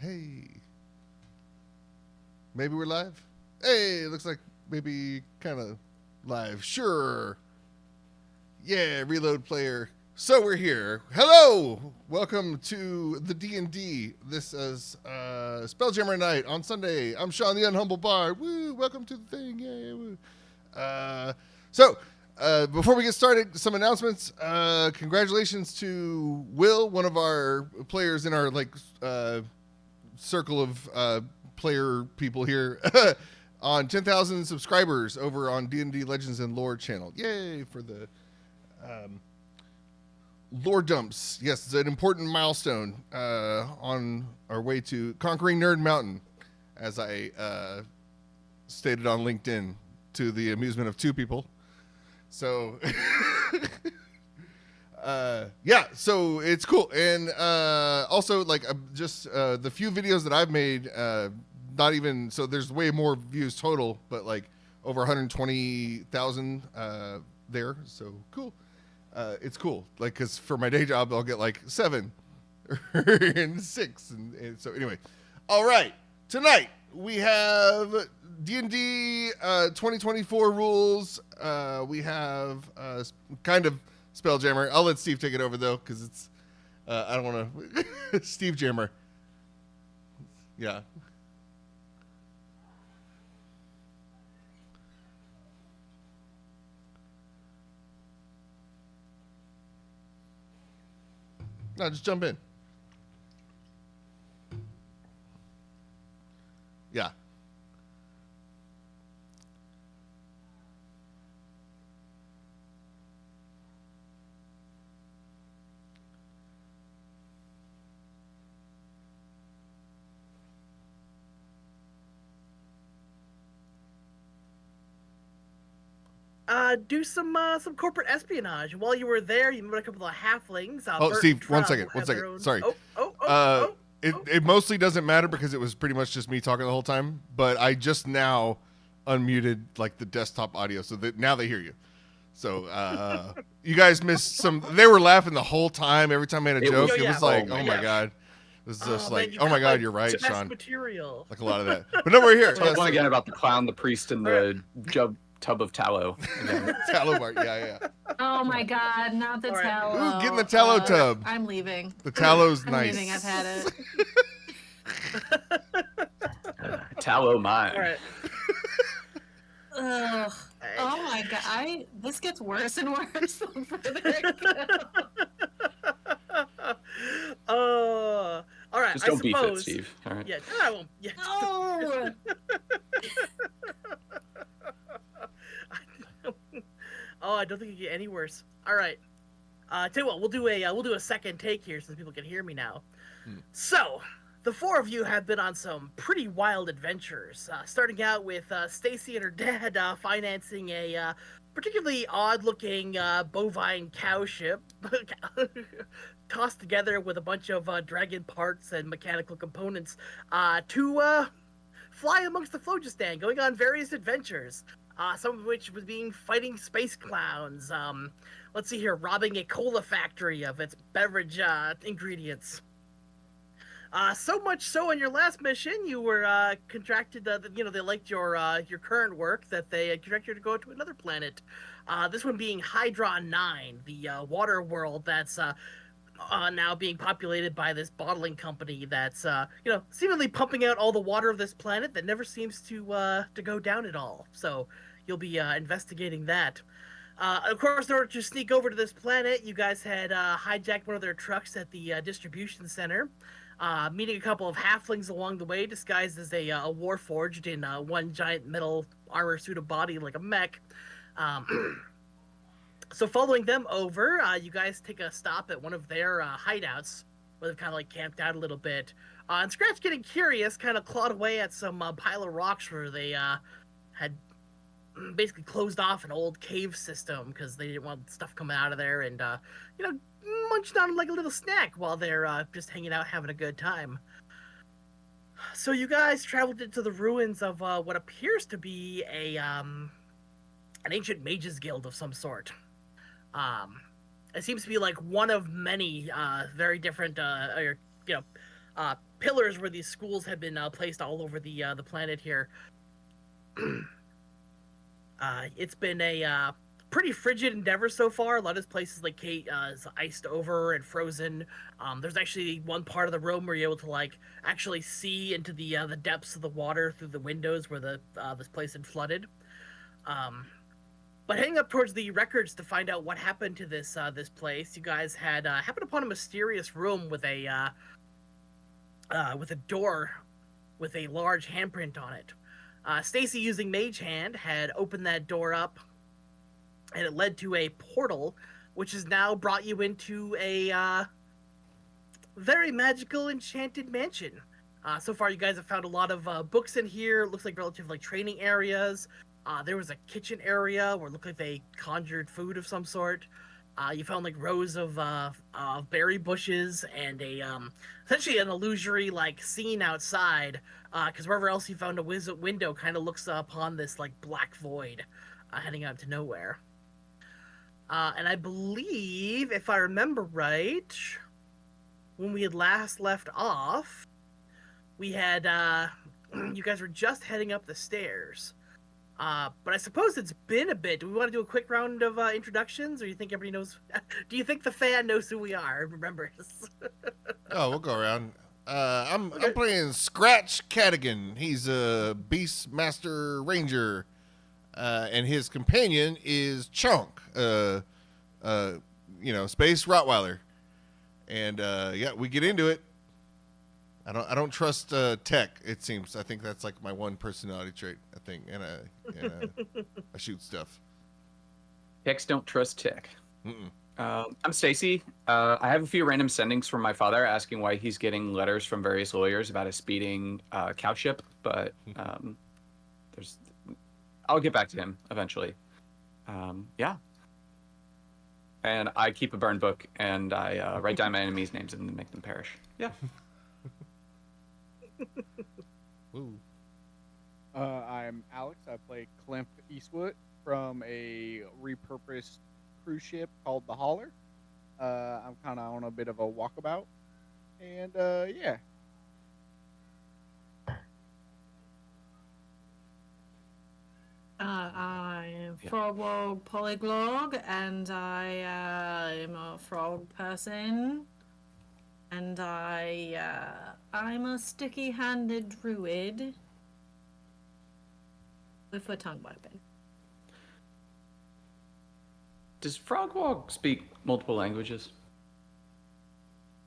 Hey. Maybe we're live? Hey, it looks like maybe kind of live. Sure. Yeah, reload player. So we're here. Hello! Welcome to the D&D. This is SpellJammer night on Sunday. I'm Sean the Unhumble Bard. Woo! Welcome to the thing. Yeah, woo. Before we get started, some announcements. Congratulations to Will, one of our players in our circle of player people here, on 10,000 subscribers over on D&D Legends and Lore channel. Yay for the lore dumps. Yes, it's an important milestone on our way to conquering Nerd Mountain, as I stated on LinkedIn, to the amusement of two people. So, so it's cool. And also, just the few videos that I've made, not even, so there's way more views total, but over 120,000 there. So cool. It's cool. Because for my day job, I'll get 7 and 6. And so anyway, all right. Tonight we have D&D 2024 rules. We have kind of SpellJammer. I'll let Steve take it over though, because it's I don't want to Steve Jammer. Yeah. No, just jump in. Yeah. Do some corporate espionage. While you were there, you met a couple of halflings. Bert Steve, one second. Sorry. It mostly doesn't matter because it was pretty much just me talking the whole time. But I just now unmuted the desktop audio, so that now they hear you. So you guys missed some. They were laughing the whole time. Every time I had a joke, it was like, oh my god. It was just oh my god, you're right, Sean. Material. A lot of that. But no, we're here. Tell one again about the clown, the priest, and the tub of tallow. Tallow bar, yeah. Oh my god, not the tallow. Ooh, get in the tallow tub. I'm leaving. The tallow's I'm nice. leaving, I've had it. Tallow mine. All right. Ugh. Oh my god, this gets worse and worse the further it goes. All right. Just don't beef it, Steve. All right. Yeah, I won't. Yeah. Oh. Oh, I don't think it can get any worse. All right. Tell you what, we'll do a second take here so people can hear me now. So, the four of you have been on some pretty wild adventures. Starting out with Stacy and her dad financing a particularly odd-looking bovine cow ship, tossed together with a bunch of dragon parts and mechanical components to fly amongst the Phlogiston, going on various adventures. Some of which was fighting space clowns. Let's see here, robbing a cola factory of its beverage ingredients. So much so in your last mission, you were contracted. They liked your current work that they contracted you to go to another planet. This one being Hydron 9, the water world that's now being populated by this bottling company that's seemingly pumping out all the water of this planet that never seems to go down at all. So you'll be investigating that. Of course, in order to sneak over to this planet, you guys had hijacked one of their trucks at the distribution center, meeting a couple of halflings along the way, disguised as a warforged in one giant metal armor suit of body like a mech. So following them over, you guys take a stop at one of their hideouts, where they've kind of camped out a little bit. And Scratch, getting curious, kind of clawed away at some pile of rocks where they had basically closed off an old cave system because they didn't want stuff coming out of there, and munched on like a little snack while they're just hanging out, having a good time. So you guys traveled into the ruins of what appears to be an ancient mages guild of some sort. It seems to be one of many very different pillars where these schools have been placed all over the planet here. It's been a pretty frigid endeavor so far. A lot of these places like Kate is iced over and frozen. There's actually one part of the room where you're able to like actually see into the depths of the water through the windows where this place had flooded. But heading up towards the records to find out what happened to this place, you guys had happened upon a mysterious room with a door with a large handprint on it. Stacy, using Mage Hand, had opened that door up, and it led to a portal, which has now brought you into a very magical, enchanted mansion. So far, you guys have found a lot of books in here. It looks like relative like training areas. There was a kitchen area where it looked like they conjured food of some sort. You found like rows of berry bushes and essentially an illusory like scene outside. Because wherever else you found a window, kind of looks upon this like black void, heading out to nowhere. And I believe, if I remember right, when we had last left off, we had you guys were just heading up the stairs. But I suppose it's been a bit. Do we want to do a quick round of introductions, or you think everybody knows? Do you think the fan knows who we are? Remember? Oh, we'll go around. I'm playing Scratch Cadigan. He's a Beastmaster Ranger, and his companion is Chunk, Space Rottweiler. And yeah, we get into it. I don't trust tech. It seems. I think that's like my one personality trait. I think, and I shoot stuff. Techs don't trust tech. Mm-mm. I'm Stacy. I have a few random sendings from my father asking why he's getting letters from various lawyers about a speeding cow ship, but I'll get back to him eventually. Yeah. And I keep a burn book, and I write down my enemies' names and make them perish. Yeah. Ooh. I'm Alex. I play Clemp Eastwood from a repurposed cruise ship called the Hauler. I'm kind of on a bit of a walkabout, and yeah. I am Frogwog Polyglog, and I am a frog person. And I'm a sticky-handed druid with a tongue weapon. Does Frogwalk speak multiple languages?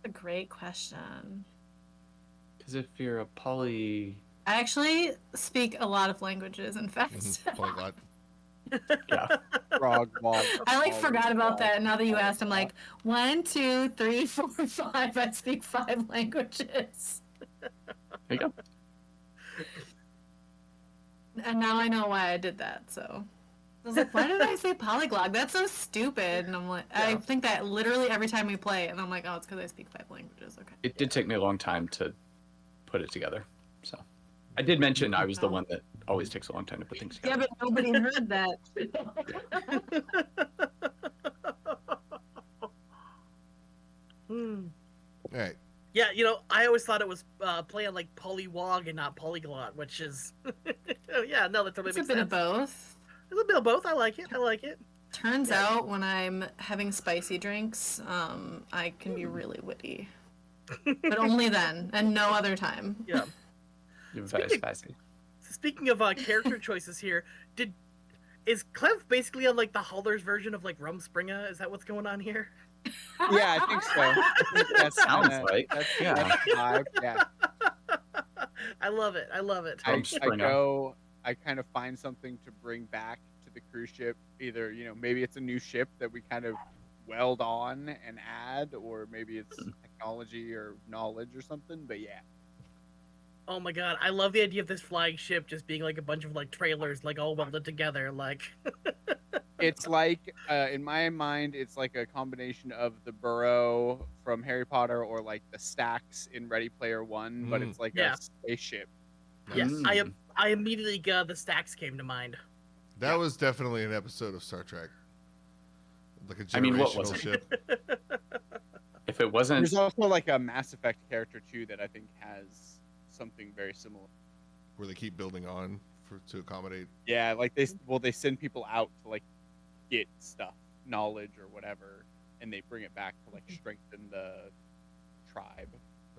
A great question. Because if you're a poly... I actually speak a lot of languages, in fact. Polyglot. Yeah. Frog walk. I forgot about that. Now that you asked, I'm like, 1, 2, 3, 4, 5. I speak 5 languages. There you go. And now I know why I did that. So I was like, why did I say polyglot? That's so stupid. And I'm like, I think that literally every time we play, and I'm like, oh, it's because I speak 5 languages. Okay. It did take me a long time to put it together. So I did mention I was the one that always takes a long time to put things together. Yeah, but nobody heard that. All right. Yeah, I always thought it was playing like polywog and not polyglot, which is yeah, no, that totally It's a makes bit sense. of both. It's a bit of both. I like it. Turns out when I'm having spicy drinks, I can be really witty. But only then, and no other time. Yeah. You're very spicy. Speaking of character choices here, is Clem basically on like the Hauler's version of like Rumspringa? Is that what's going on here? Yeah, I think so. I think that Sounds like, that's yeah. that's the vibe. Yeah. I love it. I kind of find something to bring back to the cruise ship. Either, maybe it's a new ship that we kind of weld on and add, or maybe it's technology or knowledge or something. But yeah. Oh my god, I love the idea of this flying ship just being like a bunch of like trailers, like all welded together, like. It's like, in my mind, it's like a combination of the burrow from Harry Potter or like the stacks in Ready Player One, but it's like a spaceship. Yes, I immediately the stacks came to mind. That was definitely an episode of Star Trek. Like a generational I mean, what was it? ship. if it wasn't, There's also like a Mass Effect character too that I think has something very similar. Where they keep building on to accommodate. Yeah, like they send people out to like get stuff, knowledge or whatever, and they bring it back to like strengthen the tribe.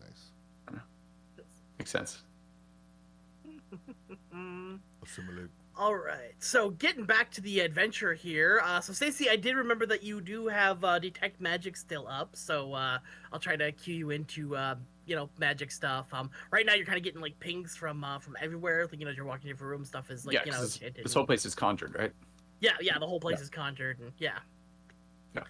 Nice. makes sense. Assimilate. All right. So getting back to the adventure here. So Stacy, I did remember that you do have detect magic still up. So I'll try to cue you into magic stuff. Right now you're kind of getting like pings from everywhere. Like, as you're walking into a room, stuff is like Yeah, 'cause enchanted. this whole place is conjured, right? Yeah, the whole place is conjured, and yeah. Yeah.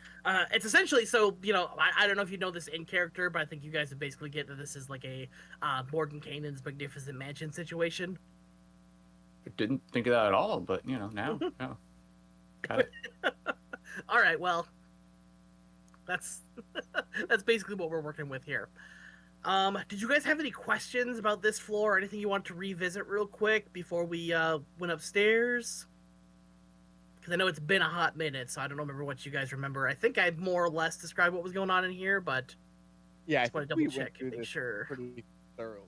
It's essentially so I don't know if you know this in character, but I think you guys would basically get that this is like a Mordenkainen's Magnificent Mansion situation. I didn't think of that at all, but now, no. Got it. All right, well, that's that's basically what we're working with here. Did you guys have any questions about this floor or anything you want to revisit real quick before we went upstairs? Because I know it's been a hot minute, so I don't remember what you guys remember. I think I more or less described what was going on in here, but yeah, I just want to double check and make sure. Pretty thoroughly.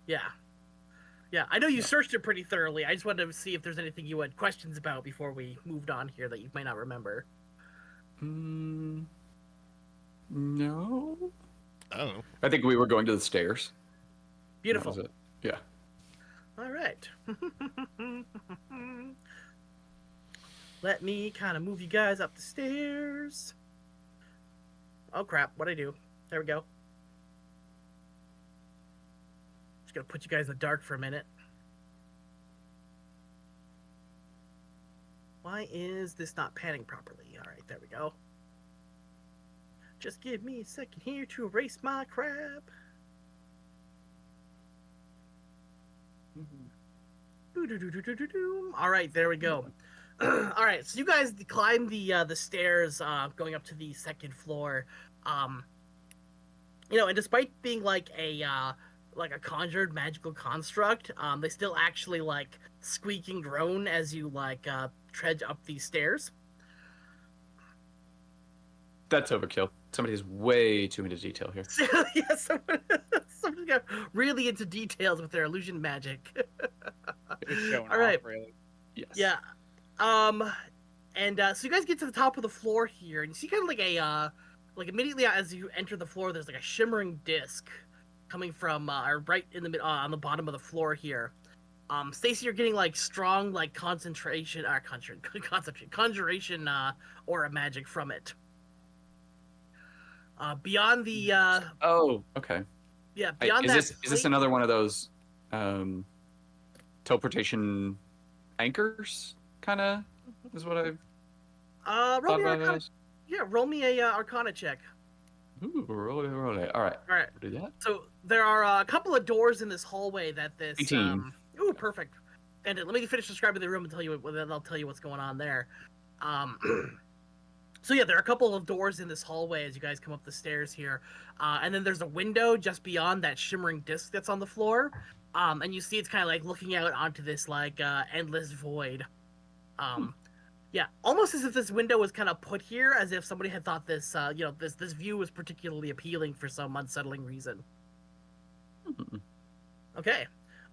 Yeah, I know you searched it pretty thoroughly. I just wanted to see if there's anything you had questions about before we moved on here that you might not remember. No. I don't know. I think we were going to the stairs. Beautiful. That was it. Yeah. All right. Let me kind of move you guys up the stairs. Oh, crap. What'd I do? There we go. Just gonna put you guys in the dark for a minute. Why is this not panning properly? All right, there we go. Just give me a second here to erase my crap. All right, there we go. All right, so you guys climb the stairs going up to the second floor. And despite being like a conjured magical construct, they still actually like squeak and groan as you tread up these stairs. That's overkill. Somebody has way too into detail here. Yeah, someone got really into details with their illusion magic. All right. Really. Yes. Yeah. So you guys get to the top of the floor here, and you see kind of like immediately as you enter the floor, there's like a shimmering disc coming from right in the on the bottom of the floor here. Stacy, you're getting like strong like conjuration aura magic from it. Beyond the Oh, okay. yeah, beyond that. Is this another one of those teleportation anchors? Kind of is what I've roll thought me about. Arcana, yeah, roll me a Arcana check. Ooh, roll it. All right. All right. Do that. So there are a couple of doors in this hallway that this. 18. Ooh, perfect. And let me finish describing the room and then I'll tell you what's going on there. So yeah, there are a couple of doors in this hallway as you guys come up the stairs here, and then there's a window just beyond that shimmering disc that's on the floor, and you see it's kind of like looking out onto this like endless void. Yeah, almost as if this window was kind of put here, as if somebody had thought this, this view was particularly appealing for some unsettling reason. Okay,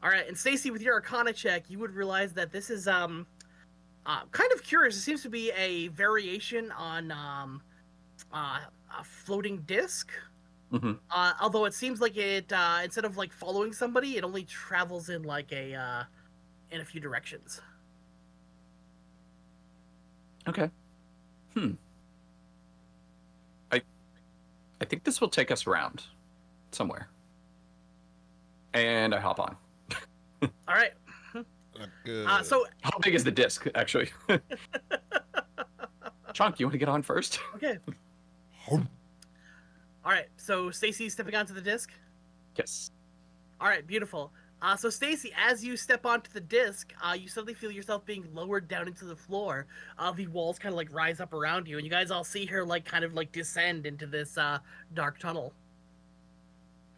all right, and Stacy, with your Arcana check, you would realize that this is kind of curious. It seems to be a variation on a floating disc. Mm-hmm. Although it seems like it instead of like following somebody, it only travels in like in a few directions. Okay. I think this will take us around somewhere. And I hop on. All right. So how big is the disc, actually? Chunk, you want to get on first? Okay. All right. So Stacy's stepping onto the disc. Yes. All right. Beautiful. So Stacy, as you step onto the disc, you suddenly feel yourself being lowered down into the floor. The walls kind of like rise up around you, and you guys all see her like kind of like descend into this dark tunnel.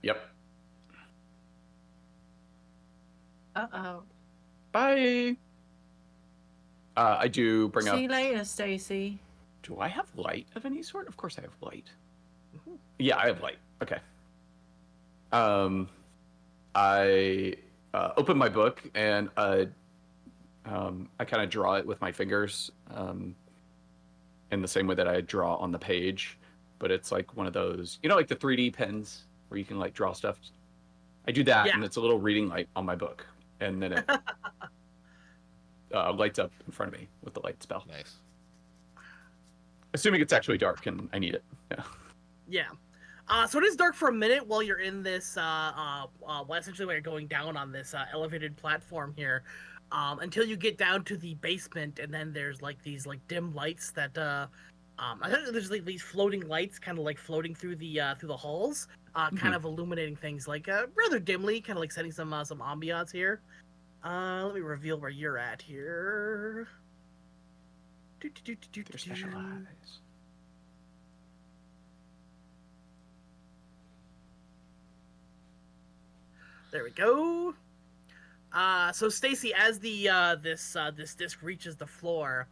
Yep. Uh-oh. Bye. I do bring up. See you later, Stacy. Do I have light of any sort? Of course I have light. Yeah, I have light. Okay. I open my book and I kind of draw it with my fingers in the same way that I draw on the page, but it's like one of those, like the 3D pens where you can like draw stuff. I do that, and it's a little reading light on my book, and then it lights up in front of me with the light spell. Nice. Assuming it's actually dark and I need it. Yeah. Yeah. So it is dark for a minute while you're in this, essentially while you're going down on this elevated platform here, until you get down to the basement, and then there's like these like dim lights that, I think there's like these floating lights kind of like floating through the halls, kind of illuminating things like rather dimly, kind of like setting some ambiance here. Let me reveal where you're at here. They're special eyes. There we go. So Stacy, as the this disc reaches the floor,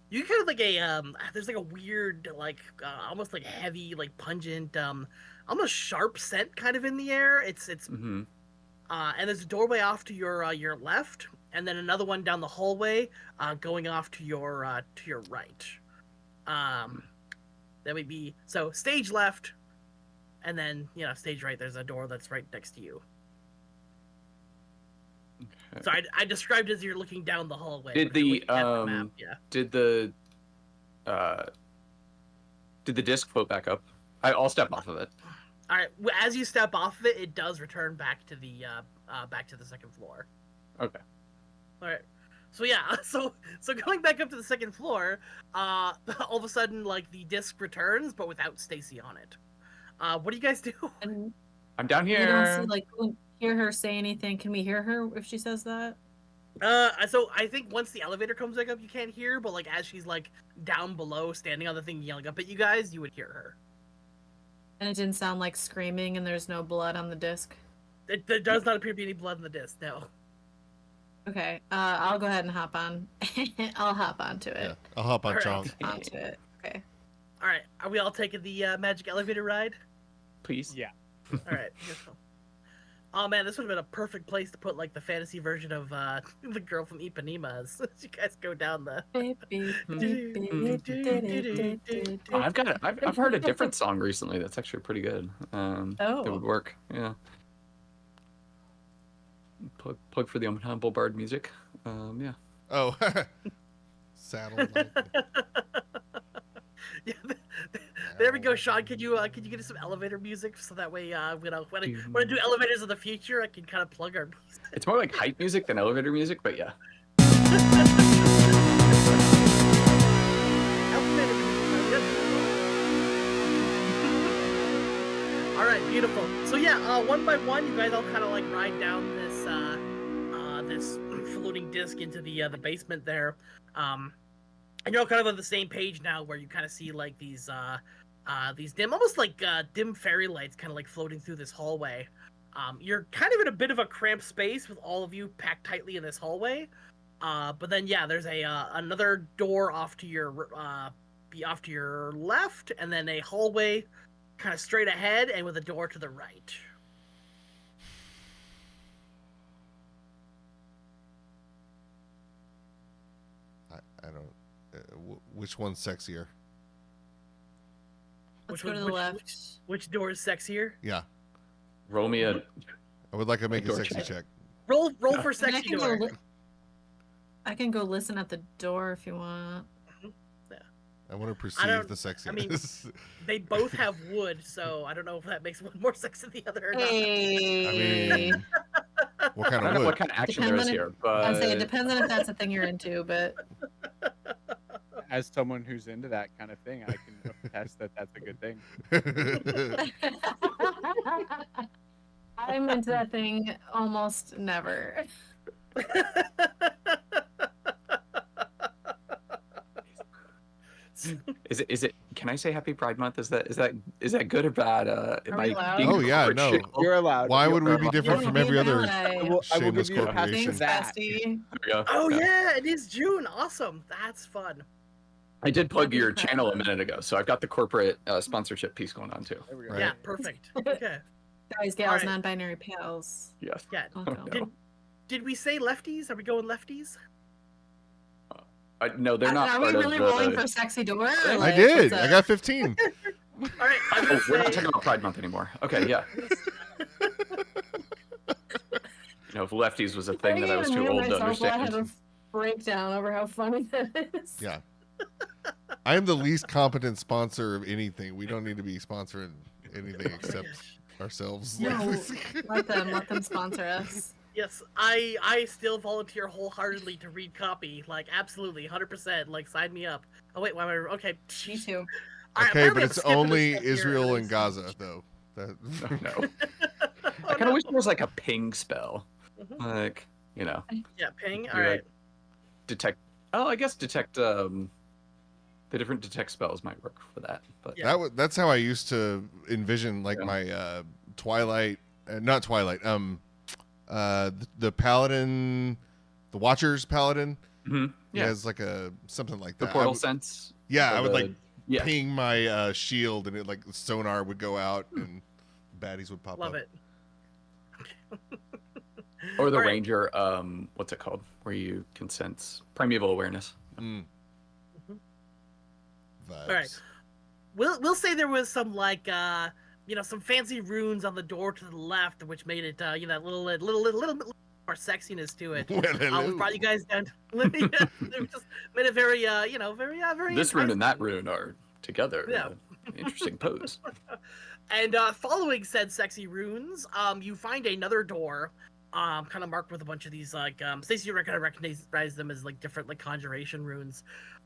you kind of like there's like a weird like almost like heavy like pungent almost sharp scent kind of in the air. It's and there's a doorway off to your left, and then another one down the hallway going off to your right. That would be so stage left, and then stage right. There's a door that's right next to you. So I described as you're looking down the hallway. Did the map, did the disc float back up? I'll step off of it. All right. As you step off of it, it does return back to the second floor. Okay. All right. So yeah. So going back up to the second floor, all of a sudden, like the disc returns, but without Stacy on it. What do you guys do? And I'm down we here. don't see, like, we don't hear her say anything. Can we hear her if she says that? So I think once the elevator comes back up, you can't hear, but like as she's like down below, standing on the thing, yelling up at you guys, you would hear her. And it didn't sound like screaming, and there's no blood on the disc. There does not appear to be any blood in the disc. No. Okay, I'll go ahead and hop on. I'll hop onto it. Yeah, I'll hop on Alright. Chong. Onto it. Okay. All right. Are we all taking the magic elevator ride? Please. Yeah. All right. Oh man, this would have been a perfect place to put like the fantasy version of the girl from Ipanema as you guys go down the. I've heard a different song recently that's actually pretty good. That would work. Yeah. Plug for the humble bard music. Yeah. Oh, saddle. Yeah, there we go, Sean. Can you get us some elevator music so that way when I do elevators in the future, I can kind of plug our music. It's more like hype music than elevator music, but yeah. All right, beautiful. So yeah, one by one, you guys all kind of like ride down this this floating disc into the basement there. And you're all kind of on the same page now, where you kind of see like these dim, almost like dim fairy lights, kind of like floating through this hallway. You're kind of in a bit of a cramped space with all of you packed tightly in this hallway. But then yeah, there's another door off to your left, and then a hallway kind of straight ahead, and with a door to the right. I don't. Which one's sexier? Let's go to the left. Which door is sexier? Yeah. Roll me a. I would like to make a door sexy check. check. Roll for sexy door. I can go listen at the door if you want. I want to perceive the sexiness. I mean, they both have wood, so I don't know if that makes one more sexy than the other or not. Hey. I mean, what kind I don't of know wood? what kind of action there is here, but I'd say it depends on if that's a thing you're into, but As someone who's into that kind of thing, I can attest that that's a good thing. I'm into that thing almost never. Is it? Can I say Happy Pride Month? Is that good or bad? Am we I allowed? being Oh, yeah, over no. shit? You're allowed. Why would we You're be allowed. different from every other I will shameless give you a pass. corporation? That. Bestie. There we go. Oh Yeah. yeah, it is June. Awesome. That's fun. I did plug Happy your to crack channel a one. minute ago, so I've got the corporate sponsorship piece going on too. There we go. Right. Yeah, perfect. Okay. Guys, gals, Alright. non-binary pals. Yes. Yeah. Oh, Oh, no. no. Did we say lefties? Are we going lefties? No, they're not Are we part really of the... rolling for sexy door? or, I like, did. what's I up? got 15. All right. I'm Oh, gonna we're not say. talking about Pride Month anymore. Okay, yeah. If lefties was a thing that I was too old to I had a understand. breakdown over how funny that is. Yeah. I am the least competent sponsor of anything. We don't need to be sponsoring anything except ourselves. No, let them sponsor us. Yes, I still volunteer wholeheartedly to read copy. Like, absolutely, 100%. Like, sign me up. Oh, wait, why am I... Okay. Me too. All right, Okay, apparently but I'm it's skipping a only step here. Israel and Gaza, though. That... No. Oh, I kind no. of wish there was like a ping spell. Mhm. Like, Yeah, ping. All you, right. detect. Oh, I guess detect. The different detect spells might work for that. But Yeah. That's how I used to envision like Yeah. my Twilight, not Twilight. The Paladin, the Watcher's Paladin. Mhm. He Yeah, has like something like the that. portal sense. Yeah, or I would the- like Yeah. ping my shield, and it like sonar would go out, and baddies would pop Love up. it. Or the All right. ranger. What's it called? Where you can sense primeval awareness. Mm. Mhm. Vibes. All right. We'll say there was some like some fancy runes on the door to the left, which made it that little bit more sexiness to it. Well, hello. We brought you guys down. It just made it very very. This rune and that enticing. rune are together. Yeah. Interesting pose. And following said sexy runes, you find another door, kind of marked with a bunch of these like Stacey, you kind of recognize them as like different like conjuration runes,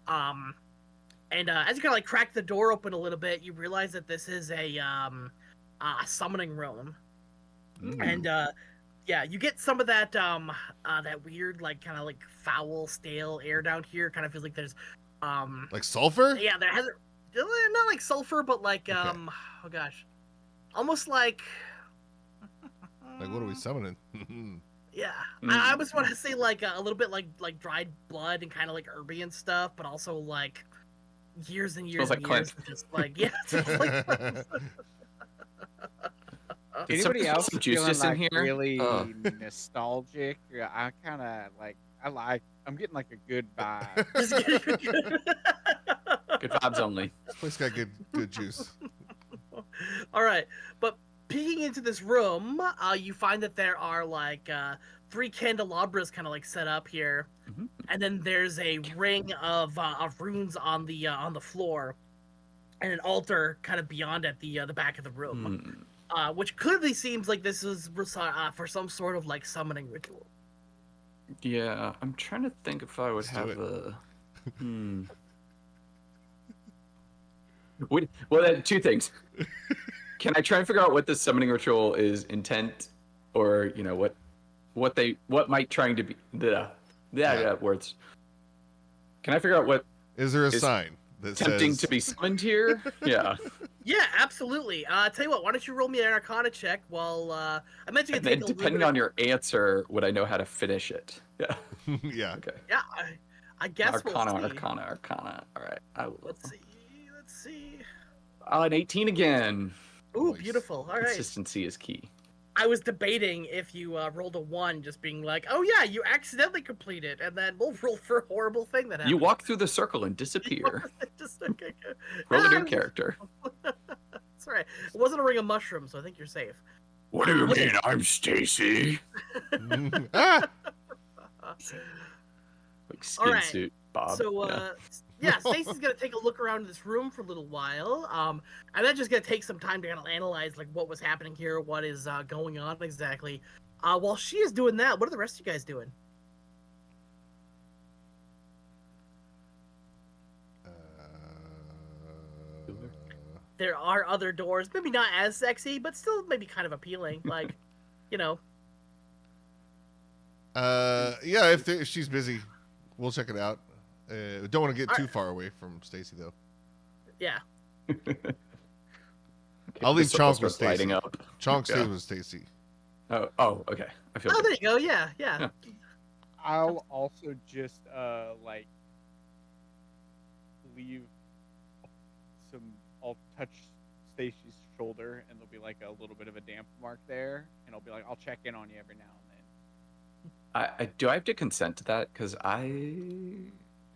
and as you kind of like crack the door open a little bit, you realize that this is a summoning room, and yeah, you get some of that that weird like kind of like foul stale air down here. Kind of feels like there's Like sulfur? yeah, there hasn't not like sulfur, but like Okay. oh gosh, almost like Like what are we summoning? yeah. Mm. I almost want to say like a little bit like dried blood and kind of like herby and stuff, but also like years and years Smells and like years of just like yeah. It smells like Did Anybody somebody put else some juice feeling just in like here? really Oh. nostalgic? Yeah, I kind of I'm getting like a good vibe. Just kidding. Good vibes only. This place got good juice. All right, but peeking into this room, you find that there are like 3 candelabras kind of like set up here, Mhm. and then there's a ring of runes on the floor, and an altar kind of beyond at the back of the room, which clearly seems like this is for some sort of like summoning ritual. Yeah, I'm trying to think if I would Let's do have it. a. Well, then, 2 things. Can I try and figure out what this summoning ritual is intent, or what might trying to be words? Can I figure out what Is there a Is sign that tempting says to be summoned here? Yeah, Yeah, absolutely. Tell you what, why don't you roll me an Arcana check while I meant to and take then a little depending bit of- on your answer, would I know how to finish it? Yeah. yeah. Okay. Yeah, I guess Arcana, we'll see. Arcana. All right. I will. Let's see. An 18 again. Ooh, Nice. beautiful. All right. Consistency is key. I was debating if you rolled a 1, just being like, oh yeah, you accidentally complete it, and then we'll roll for a horrible thing that happened. You walk through the circle and disappear. Just, okay. Roll a new Ah, character. That's right. It wasn't a ring of mushrooms, so I think you're safe. What do you mean I'm Stacy? Ah! Like skin Alright, suit, Bob. So, yeah, Stacey's gonna take a look around this room for a little while. I'm then just gonna take some time to kind of analyze like what was happening here, what is going on exactly. While she is doing that, what are the rest of you guys doing? There are other doors, maybe not as sexy, but still maybe kind of appealing. Like, you know, Yeah, if she's busy, we'll check it out. Don't want to get too Alright. far away from Stacy though. yeah. I'll leave The circle Chonk with starts lighting Stacy. up. Chonk Yeah. stays with Stacy. Oh, okay. I feel Oh, good. there you go. Yeah. Yeah. I'll also just leave some. I'll touch Stacy's shoulder, and there'll be like a little bit of a damp mark there, and I'll be like, I'll check in on you every now and then. Do I have to consent to that? Because I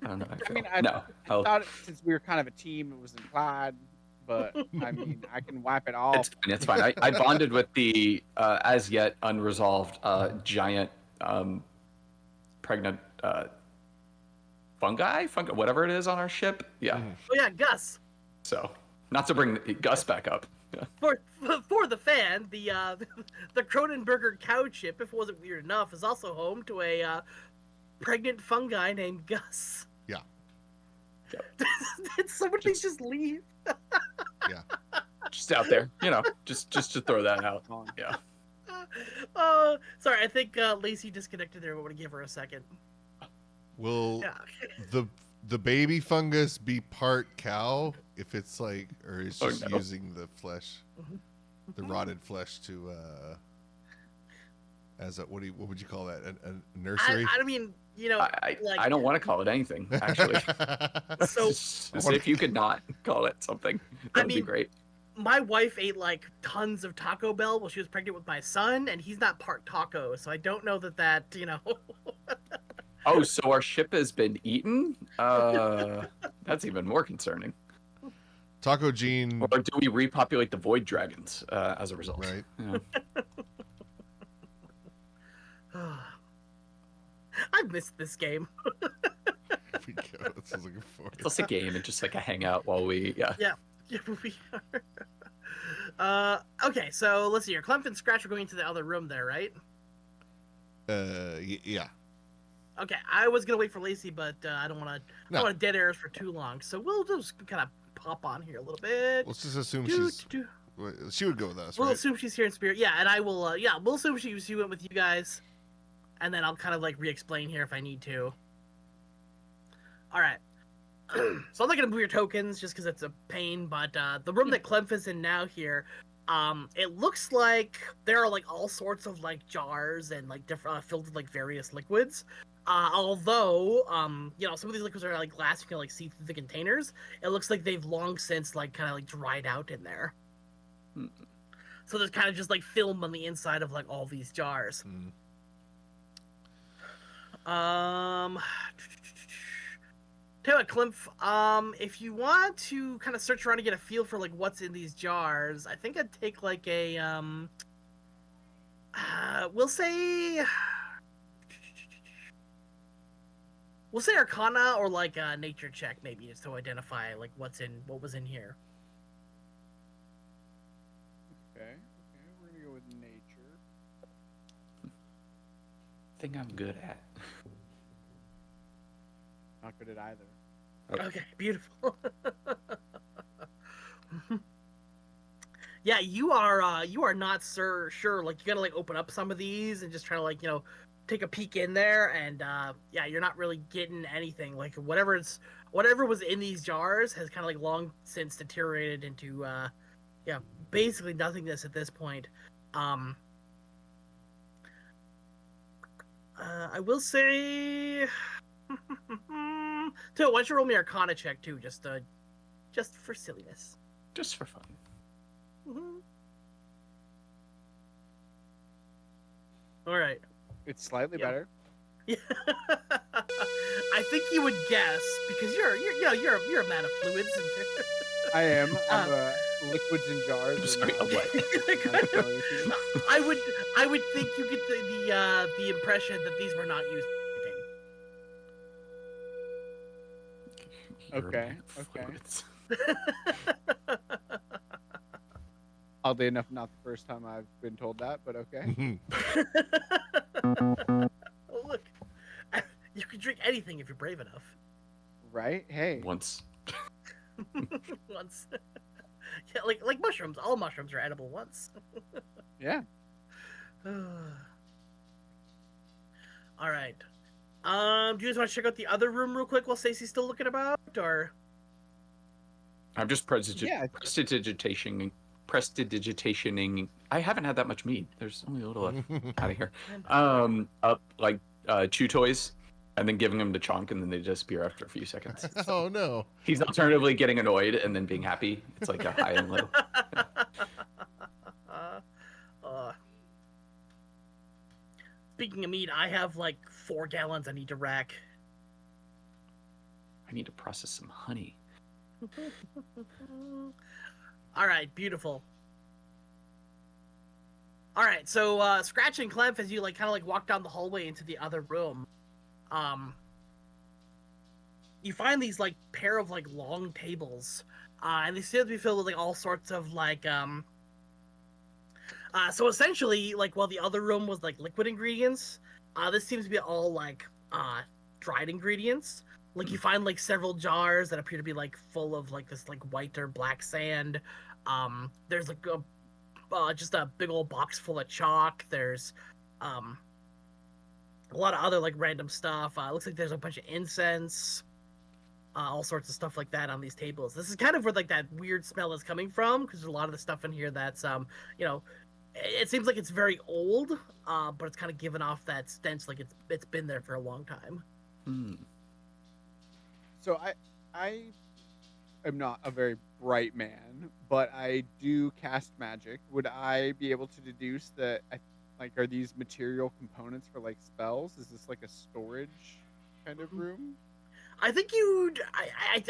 don't know. I no. thought since we were kind of a team, it was implied. But I mean, I can wipe it off. It's fine. I bonded with the as yet unresolved giant pregnant fungi, whatever it is on our ship. Yeah. Oh yeah, Gus. So, not to bring Gus back up. Yeah. For the fan, the Kronenberger cow chip, if it wasn't weird enough, is also home to a pregnant fungi named Gus. Yeah. Did somebody just leave? Yeah. Just out there, just to throw that out. Yeah. Sorry, I think Lacey disconnected there. I want to give her a second. Will Yeah. the baby fungus be part cow if it's like, or it's just using the flesh, the rotted flesh to as a what would you call that, a nursery? I mean, I don't want to call it anything actually. So if you could not call it something, that'd be great. My wife ate like tons of Taco Bell while she was pregnant with my son, and he's not part taco, so I don't know that. Oh, so our ship has been eaten? That's even more concerning. Taco Gene. Or do we repopulate the void dragons as a result? Right. Yeah. I missed this game. We go. That's what I was looking for. It's a game and just like a hangout while we Yeah, we are. Okay, so let's see here. Clem and Scratch are going into the other room there, right? Yeah. Okay, I was gonna wait for Lacey, but I don't want to dead airs for too long, so we'll just kind of pop on here a little bit. Let's just assume she would go with us. We'll right? assume she's here in spirit. Yeah, and I will. We'll assume she went with you guys, and then I'll kind of like re-explain here if I need to. All right. So I'm not gonna move your tokens just because it's a pain, but the room that Clem is in now here, it looks like there are like all sorts of like jars and like different filled with like various liquids. Although, some of these liquids are like glass, you can like see through the containers. It looks like they've long since like kind of like dried out in there. So there's kind of just like film on the inside of like all these jars. Tell you what, Klimph, if you want to kind of search around to get a feel for like what's in these jars, I think I'd take like a we'll say Arcana or like a nature check maybe just to identify like what was in here. Okay, we're gonna go with nature. Thing I'm good at. Not good at either. Okay, beautiful. Yeah, you are not sure. Like you gotta like open up some of these and just try to like take a peek in there, and yeah, you're not really getting anything. Like whatever was in these jars has kind of like long since deteriorated into basically nothingness at this point. I will say. So why don't you roll me Arcana check too, just for silliness. Just for fun. All right. It's slightly better. Yeah. I think you would guess because you're a man of fluids. And I am. I'm liquids in jars. I'm sorry, what? I would think you get the impression that these were not used. Okay. Oddly enough, not the first time I've been told that, but okay. Oh, look, you can drink anything if you're brave enough. Right? Hey. Once. Once. Yeah, like mushrooms. All mushrooms are edible once. Yeah. All right. Do you guys want to check out the other room real quick while Stacey's still looking about, or? I'm just prestidigitationing. I haven't had that much meat. There's only a little left out of here. Up like chew toys, and then giving them to Chonk, and then they disappear after a few seconds. Oh no. He's alternatively getting annoyed and then being happy. It's like a high and low. Speaking of meat, I have like 4 gallons I need to rack. I need to process some honey. All right, beautiful. All right, so Scratch and Clef, as you like kind of like walk down the hallway into the other room, you find these like pair of like long tables, and they seem to be filled with like all sorts of like so essentially, like while the other room was like liquid ingredients, this seems to be all like dried ingredients. Like you find like several jars that appear to be like full of like this like white or black sand. There's like just a big old box full of chalk. There's a lot of other like random stuff. Looks like there's a bunch of incense, all sorts of stuff like that on these tables. This is kind of where like that weird smell is coming from, because there's a lot of the stuff in here that's you know, it seems like it's very old, but it's kind of given off that stench like it's been there for a long time. So I am not a very bright man, but I do cast magic. Would I be able to deduce that, like, are these material components for, like, spells? Is this, like, a storage kind of room? I think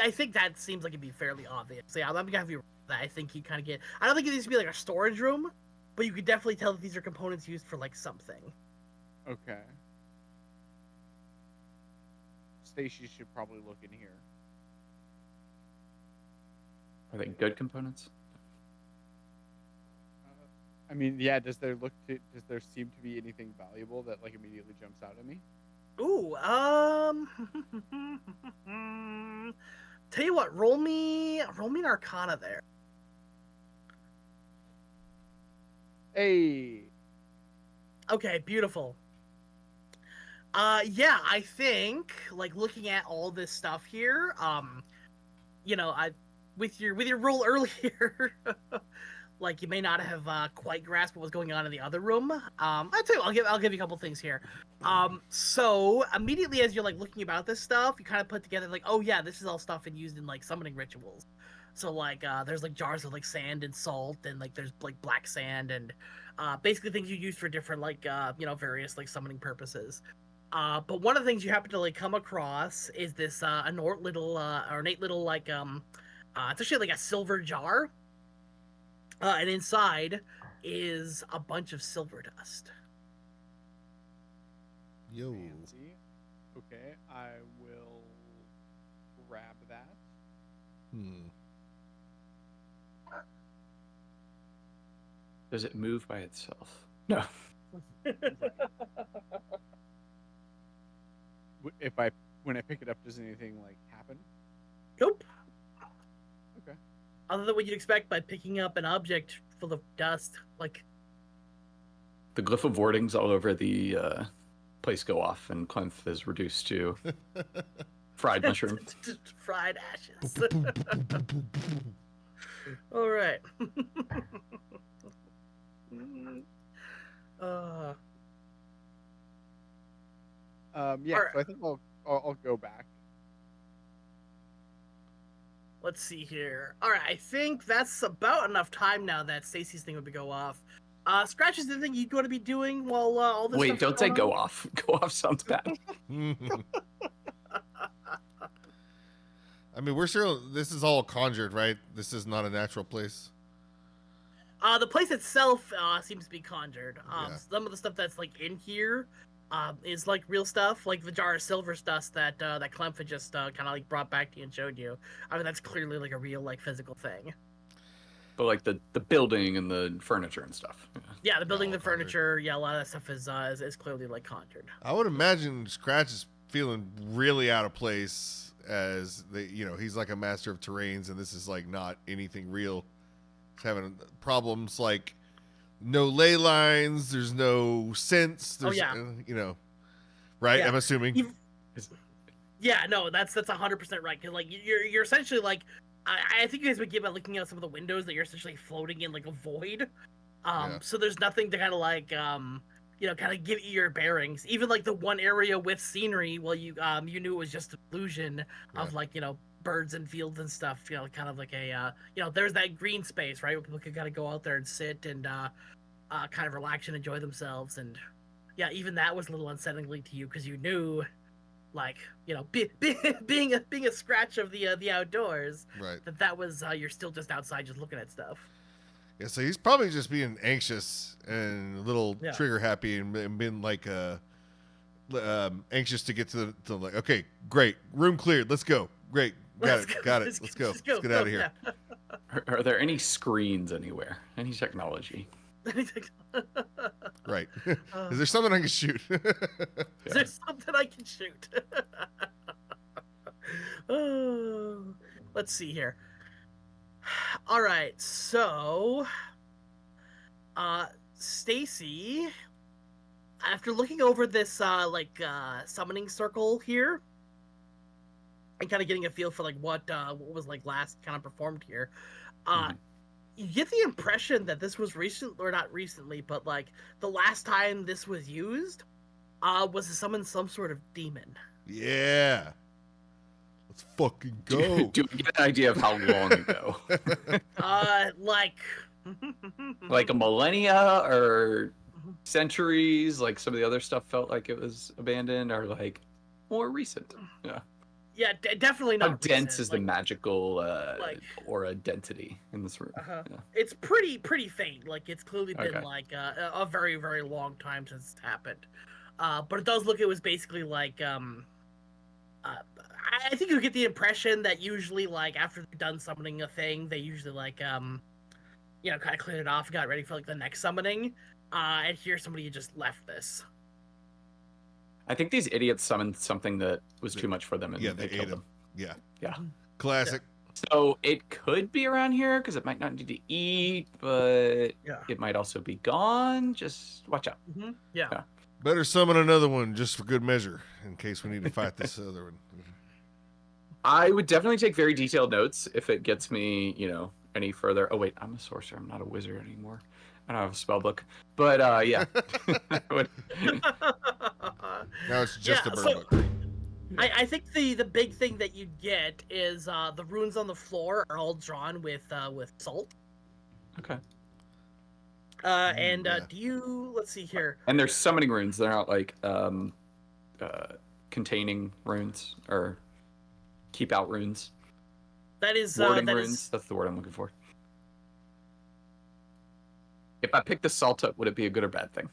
I think that seems like it'd be fairly obvious. So yeah, I'm gonna have you that. I think you kind of get... I don't think it needs to be, like, a storage room, but you could definitely tell that these are components used for, like, something. Okay. Stacy should probably look in here. Are they good components? I mean, yeah. Does there seem to be anything valuable that like immediately jumps out at me? Ooh, tell you what, roll me an Arcana there. Hey. Okay, beautiful. Yeah, I think like looking at all this stuff here, you know, with your roll earlier, like you may not have quite grasped what was going on in the other room. I'll tell you, I'll give you a couple things here. So immediately as you're like looking about this stuff, you kind of put together like, oh yeah, this is all stuff used in like summoning rituals. So like there's like jars of like sand and salt, and like there's like black sand and basically things you use for different like you know, various like summoning purposes. But one of the things you happen to like come across is this ornate little like it's actually like a silver jar, and inside is a bunch of silver dust. Yo. Fancy. Okay, I will grab that. Does it move by itself? No. When I pick it up, does anything like happen? Nope. Okay. Other than what you'd expect by picking up an object full of dust, like The glyph of wardings all over the place go off, and Clemph is reduced to fried mushroom. fried ashes. All right. Yeah, Alright. so I think I'll go back. Let's see here. All right, I think that's about enough time now that Stacy's thing would go off. Scratch, is there anything you're going to be doing while all this Wait, stuff's don't say going go on? off. Go off sounds bad. I mean, we're sure this is all conjured, right? This is not a natural place. The place itself seems to be conjured. Yeah. Some of the stuff that's like in here is like real stuff, like the jar of silver dust that that Clemph had just kind of like brought back to you and showed you. I mean, that's clearly like a real like physical thing. But like the building and the furniture and stuff. Yeah, the building, all the furniture, yeah, a lot of that stuff is clearly like conjured. I would imagine Scratch is feeling really out of place, as he's like a master of terrains, and this is like not anything real. He's having problems like no ley lines, there's no sense, there's right? Yeah. I'm assuming. Yeah, no, that's 100% right. Cause like you're essentially like, I think you guys would get by looking at some of the windows that you're essentially floating in like a void. So there's nothing to kind of like kind of give you your bearings. Even like the one area with scenery, well, you knew it was just an illusion of like birds and fields and stuff. Kind of like a there's that green space, right, where people can kind of go out there and sit and kind of relax and enjoy themselves. And yeah, even that was a little unsettlingly to you because you knew, like being a scratch of the outdoors, Right. that was you're still just outside just looking at stuff. Yeah, so he's probably just being anxious and a little trigger happy and being like anxious to get to like, okay, great, room cleared, let's go, great, got it, let's go, let's get out of here. Yeah. Are there any screens anywhere? Any technology? Right. Is there something I can shoot? Is there something I can shoot? Oh, let's see here. All right, so Stacy, after looking over this summoning circle here and kind of getting a feel for like what was like last kind of performed here, you get the impression that this was recent, or not recently, but like the last time this was used was to summon some sort of demon. Yeah. Let's fucking go. Do we get an idea of how long ago? Like a millennia or centuries? Like some of the other stuff felt like it was abandoned, or like more recent? Yeah. Yeah, definitely not. How dense is the magical aura density in this room? Yeah. It's pretty faint. Like it's clearly been like a very, very long time since it's happened. But it does look. It was basically like I think you get the impression that usually, like, after they're done summoning a thing, they usually, like, kind of cleared it off, got ready for, like, the next summoning, and here somebody just left this. I think these idiots summoned something that was too much for them, and they killed them. Yeah. Yeah. Classic. So it could be around here, because it might not need to eat, but it might also be gone. Just watch out. Mm-hmm. Yeah. Better summon another one just for good measure, in case we need to fight this other one. I would definitely take very detailed notes if it gets me, any further. Oh, wait, I'm a sorcerer. I'm not a wizard anymore. I don't have a spell book. But, yeah. Now it's just a bird book. I think the big thing that you get is the runes on the floor are all drawn with salt. Okay. Do you, let's see here. And there's summoning runes. They're not like containing runes or keep out runes. That is warding runes. That's the word I'm looking for. If I pick the salt up, would it be a good or bad thing?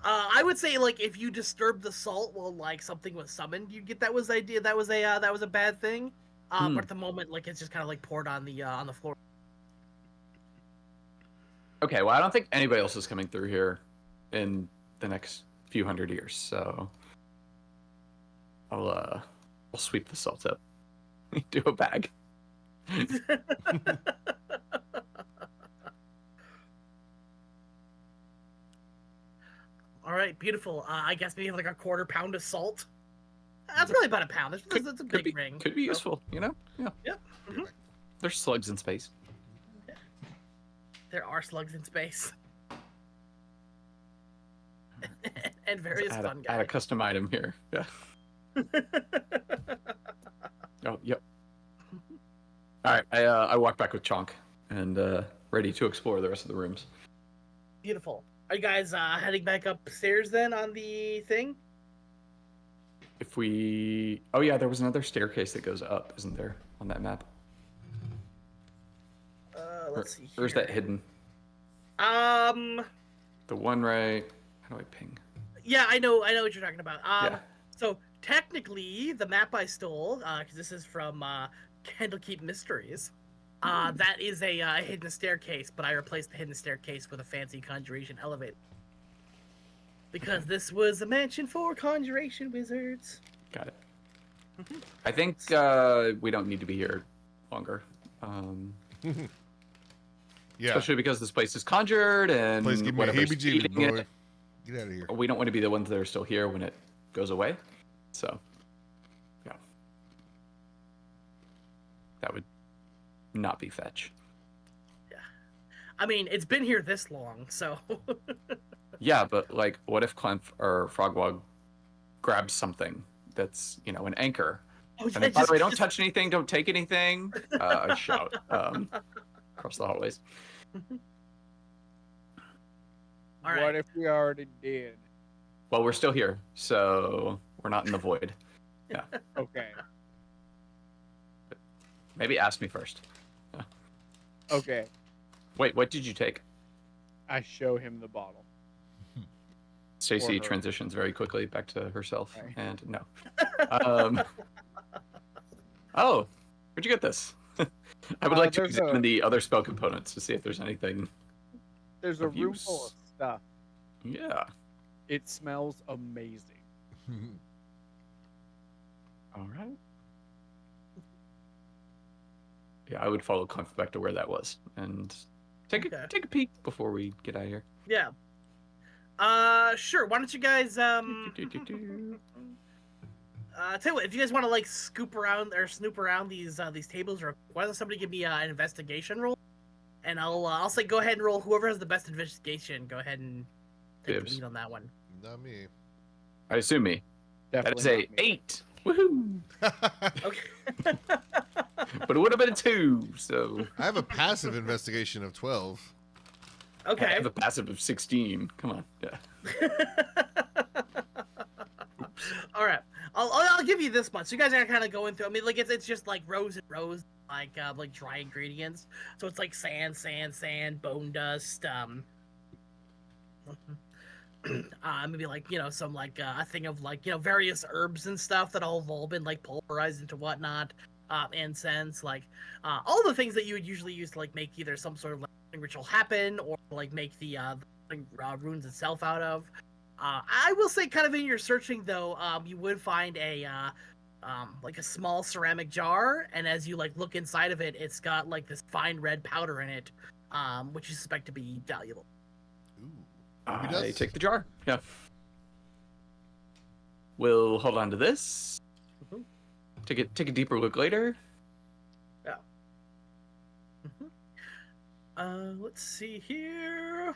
I would say, like, if you disturb the salt while like something was summoned, you get that was a bad thing. But at the moment, like, it's just kind of like poured on the floor. Okay, well, I don't think anybody else is coming through here in the next few hundred years, so I'll sweep the salt up. Do a bag. All right, beautiful. I guess maybe like a quarter pound of salt. That's probably about a pound. That's a big ring. Could be useful, Yeah. Yep. Mm-hmm. There's slugs in space. There are slugs in space. And various fun guys. I had a custom item here. Yeah. Oh, yep. All right, I walk back with Chonk and ready to explore the rest of the rooms. Beautiful. Are you guys heading back upstairs then on the thing? Oh yeah, there was another staircase that goes up, isn't there, on that map? Let's see here. Or is that hidden? The one right. How do I ping? Yeah, I know what you're talking about. So technically, the map I stole, because this is from Candlekeep Mysteries, that is a hidden staircase, but I replaced the hidden staircase with a fancy conjuration elevator. Because this was a mansion for conjuration wizards. Got it. I think we don't need to be here longer. Yeah. Especially because this place is conjured and place give me a heebie-jeebie, boy. Get out of here. We don't want to be the ones that are still here when it goes away. So, yeah. That would not be fetch. Yeah. I mean, it's been here this long, so. Yeah, but like, what if Clem or Frogwog grabs something that's, you know, an anchor? Oh, And then, by the way, don't touch anything, don't take anything. I shout across the hallways. All right. What if we already did? Well, we're still here, so we're not in the void. Yeah. Okay. Maybe ask me first. Okay. Wait, what did you take? I show him the bottle. Stacy Or her. transitions very quickly back to herself, Right. and no. Oh, where'd you get this? I would like to there's examine a- the other spell components to see if there's anything. There's a Of room use. full of stuff. Yeah. It smells amazing. All right. Yeah, I would follow Clem back to where that was and take Okay. a peek before we get out of here. Yeah. Sure. Why don't you guys tell you what, if you guys want to like snoop around these tables, or why doesn't somebody give me an investigation roll, and I'll say go ahead and roll whoever has the best investigation. Go ahead and take the Dibs. lead on that one. Not me. I assume me. Definitely That is a not me. 8. Woohoo! Okay. But it would have been a 2, so I have a passive investigation of 12. I Okay. have a passive of 16. Come on. Yeah. All right. I'll give you this much. So you guys are kind of going through. I mean, like it's just like rows and rows, like dry ingredients. So it's like sand, bone dust, maybe like some like a thing of like various herbs and stuff that all have all been like pulverized into whatnot, incense, like all the things that you would usually use to like make either some sort of like ritual happen or like make the runes itself out of. I will say, kind of in your searching though, you would find a like a small ceramic jar, and as you like look inside of it, it's got like this fine red powder in it, which you suspect to be valuable. Ooh. I does? take the jar. Yeah. We'll hold on to this. Mhm. Take a deeper look later. Yeah. Let's see here.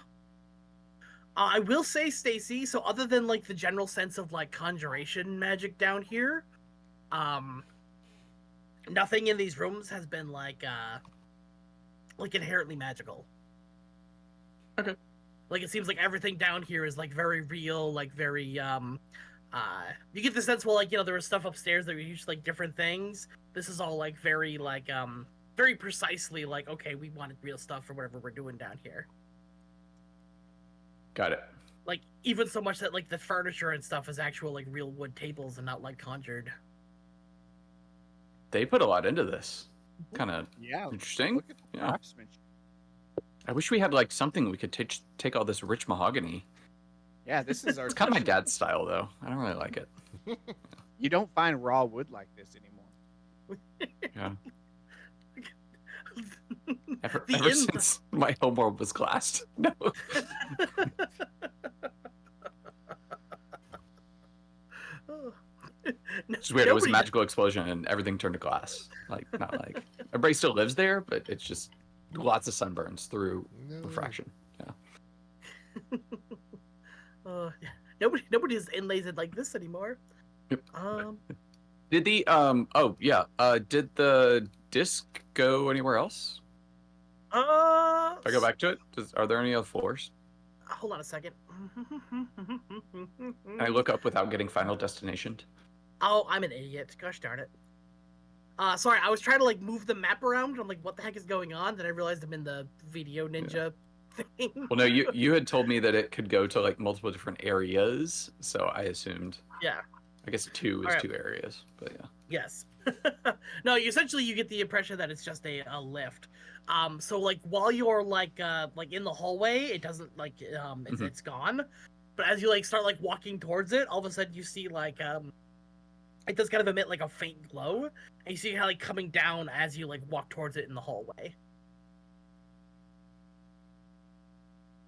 I will say, Stacy, so other than like the general sense of like conjuration magic down here, nothing in these rooms has been like inherently magical. Okay. Like it seems like everything down here is like very real, like very you get the sense, well, like there was stuff upstairs that were used like different things. This is all like very very precisely like, okay, we wanted real stuff for whatever we're doing down here. Got it. Like even so much that like the furniture and stuff is actual like real wood tables and not like conjured. They put a lot into this. Kind of Yeah. interesting. Look at the Yeah. craftsmanship. I wish we had like something we could take all this rich mahogany. Yeah, this is our. It's kind of my dad's style though. I don't really like it. You don't find raw wood like this anymore. Yeah. The Ever in- since my homeworld was glassed. No. It's weird. It was a Nobody- magical explosion and everything turned to glass. Like, not like everybody still lives there, but it's just lots of sunburns through No. refraction. Yeah. Yeah. Nobody has inlays it like this anymore. Yep. Did Did the disc go anywhere else? If I go back to it, are there any other floors? Hold on a second. Can I look up without getting Final Destination? Oh, I'm an idiot. Gosh darn it. Sorry, I was trying to like move the map around. I'm like, what the heck is going on? Then I realized I'm in the Video Ninja thing. Well, no, you had told me that it could go to like multiple different areas, so I assumed. Yeah. I guess 2 is Alright. 2 areas, but yeah. Yes. No, essentially you get the impression that it's just a lift. So like while you're like in the hallway, it doesn't like it's gone. But as you like start like walking towards it, all of a sudden you see like it does kind of emit like a faint glow, and you see how like coming down as you like walk towards it in the hallway.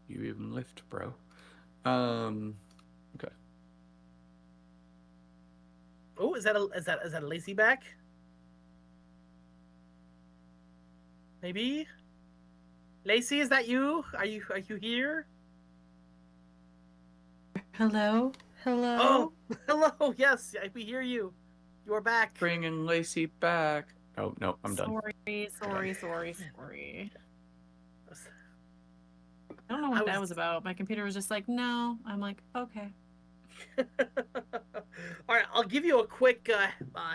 You even lift, bro. Okay. Oh, is that a lacy back? Lacey, is that you? Are you here? Hello? Hello? Oh, hello. Yes, we hear you. You are back. Bringing Lacey back. Oh no, I'm done. Sorry. I don't know what that was about. My computer was just like, no. I'm like, okay. All right, I'll give you a quick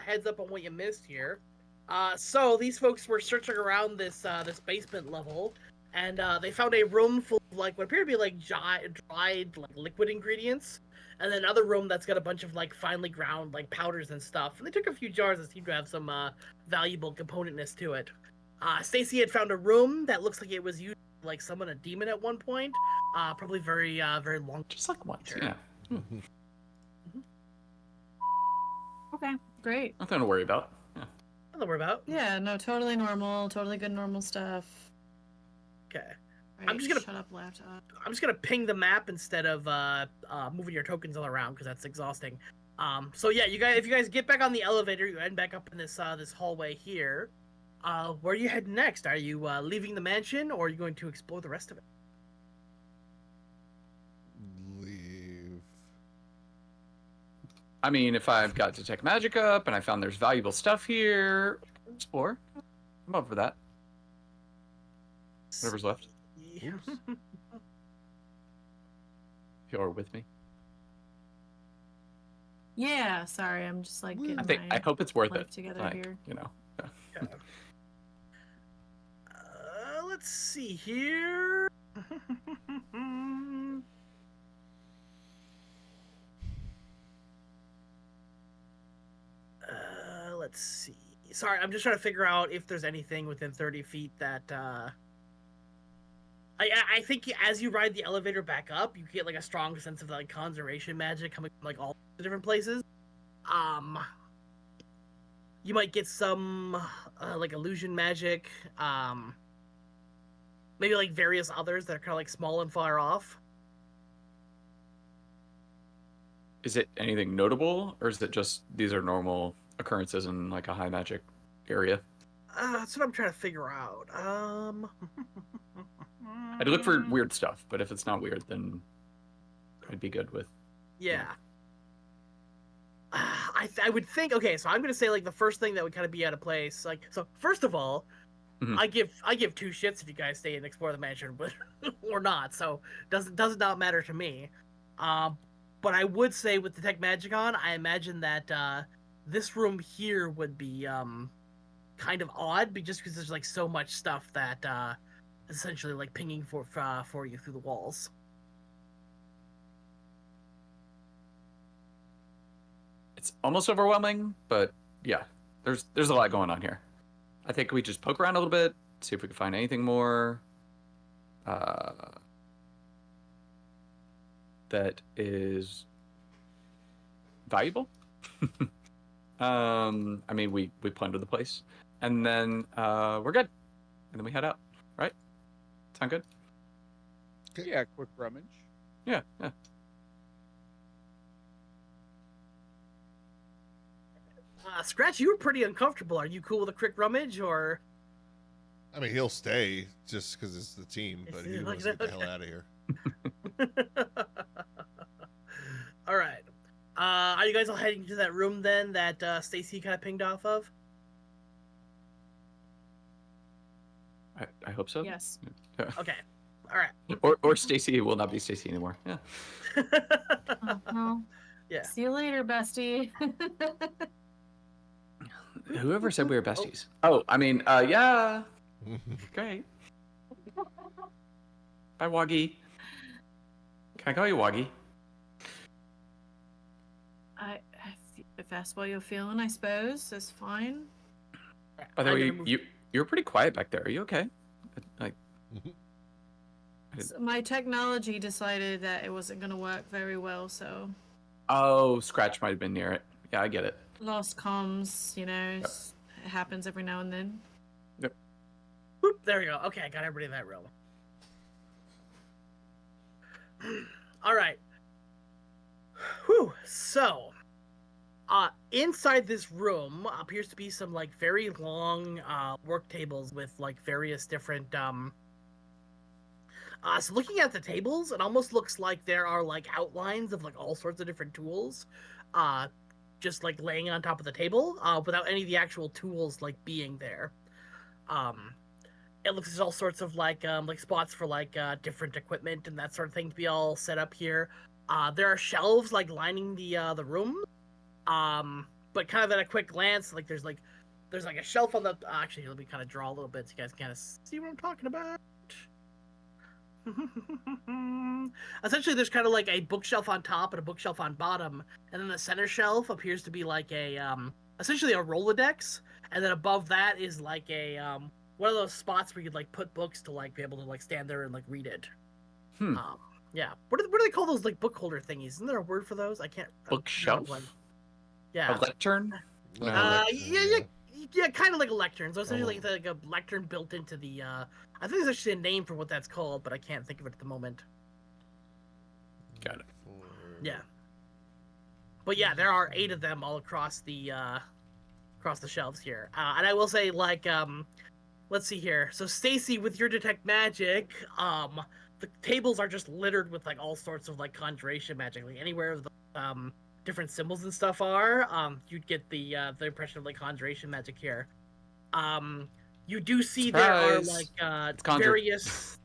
heads up on what you missed here. So these folks were searching around this basement level, and they found a room full of like what appear to be like dried like liquid ingredients, and then another room that's got a bunch of like finely ground like powders and stuff. And they took a few jars that seemed to have some valuable componentness to it. Stacy had found a room that looks like it was used to like summon a demon at one point, probably very long. Just like once, yeah. Okay, great. Nothing to worry about. Yeah. Nothing to worry about. Yeah, no, totally normal, totally good normal stuff. Okay. Right, I'm just gonna shut up, laptop. I'm just gonna ping the map instead of moving your tokens all around because that's exhausting. So yeah, if you guys get back on the elevator, you end back up in this this hallway here. Where are you heading next? Are you leaving the mansion, or are you going to explore the rest of it? Leave. I mean, if I've got detect magic up and I found there's valuable stuff here, explore. I'm up for that. Whatever's left. Yeah. If you're with me. Yeah, sorry, I'm just like getting I hope it's worth life it. together Like, here. you know. Yeah. Let's see here. Let's see. Sorry, I'm just trying to figure out if there's anything within 30 feet that. I think as you ride the elevator back up, you get like a strong sense of like conjuration magic coming from like all the different places. You might get some like illusion magic. Maybe like various others that are kind of like small and far off. Is it anything notable, or is it just these are normal occurrences in like a high magic area? That's what I'm trying to figure out. I'd look for weird stuff, but if it's not weird, then I'd be good with. Yeah. I would think. Okay, so I'm gonna say like the first thing that would kind of be out of place. Like, so first of all, I give 2 shits if you guys stay and explore the mansion, but or not. So does not matter to me. But I would say with Detect Magic on, I imagine that this room here would be kind of odd, just because there's like so much stuff that is essentially like pinging for you through the walls. It's almost overwhelming, but yeah, there's a lot going on here. I think we just poke around a little bit, see if we can find anything more that is valuable. I mean, we plunder the place, and then we're good, and then we head out. Right? Sound good? Yeah, quick rummage. Yeah. Scratch, you were pretty uncomfortable. Are you cool with a quick rummage, or? I mean, he'll stay just because it's the team, but he wants to get the hell out of here. All right. Are you guys all heading to that room then that Stacy kind of pinged off of? I hope so. Yes. Yeah. Okay. All right. Or Stacy will not be Stacy anymore. Yeah. Well, Yeah. see you later, bestie. Whoever said we were besties? Oh, I mean, yeah. Great. Bye, Woggy. Can I call you Woggy? If that's what you're feeling, I suppose that's fine. By the way, you were pretty quiet back there. Are you okay? Like, So my technology decided that it wasn't going to work very well, so oh, Scratch might have been near it. Yeah, I get it. lost comms. You know, Yep. it happens every now and then. Yep. Boop, there we go. Okay, I got everybody in that room. All right. Whew. So, inside this room appears to be some like very long work tables with like various different So looking at the tables, it almost looks like there are like outlines of like all sorts of different tools, just like laying on top of the table, without any of the actual tools like being there. It looks like there's all sorts of like spots for like different equipment and that sort of thing to be all set up here. There are shelves like lining the room. But kind of at a quick glance, like there's a shelf on the. Actually, let me kind of draw a little bit so you guys can kind of see what I'm talking about. Essentially, there's kind of like a bookshelf on top and a bookshelf on bottom, and then the center shelf appears to be like a essentially a Rolodex, and then above that is like a one of those spots where you'd like put books to like be able to like stand there and like read it. Yeah. What do they call those like book holder thingies? Isn't there a word for those? I can't. Bookshelf. Yeah. A lectern. Yeah, kind of like a lectern. So essentially, like a lectern built into the. I think there's actually a name for what that's called, but I can't think of it at the moment. Got it. Yeah. But yeah, there are 8 of them all across the shelves here. And I will say, like, let's see here. So Stacy, with your detect magic, the tables are just littered with like all sorts of like conjuration magic. Like anywhere the different symbols and stuff are, you'd get the impression of like conjuration magic here. You do see Surprise. There are like various.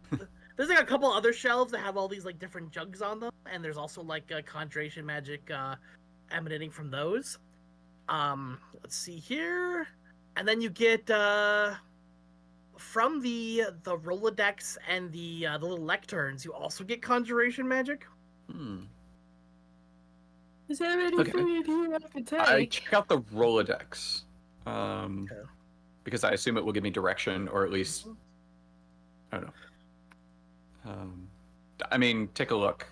There's like a couple other shelves that have all these like different jugs on them, and there's also like conjuration magic emanating from those. Let's see here, and then you get from the Rolodex and the little lecterns, you also get conjuration magic. Is there anything in here I can take? I check out the Rolodex, because I assume it will give me direction, or at least I don't know. I mean, take a look.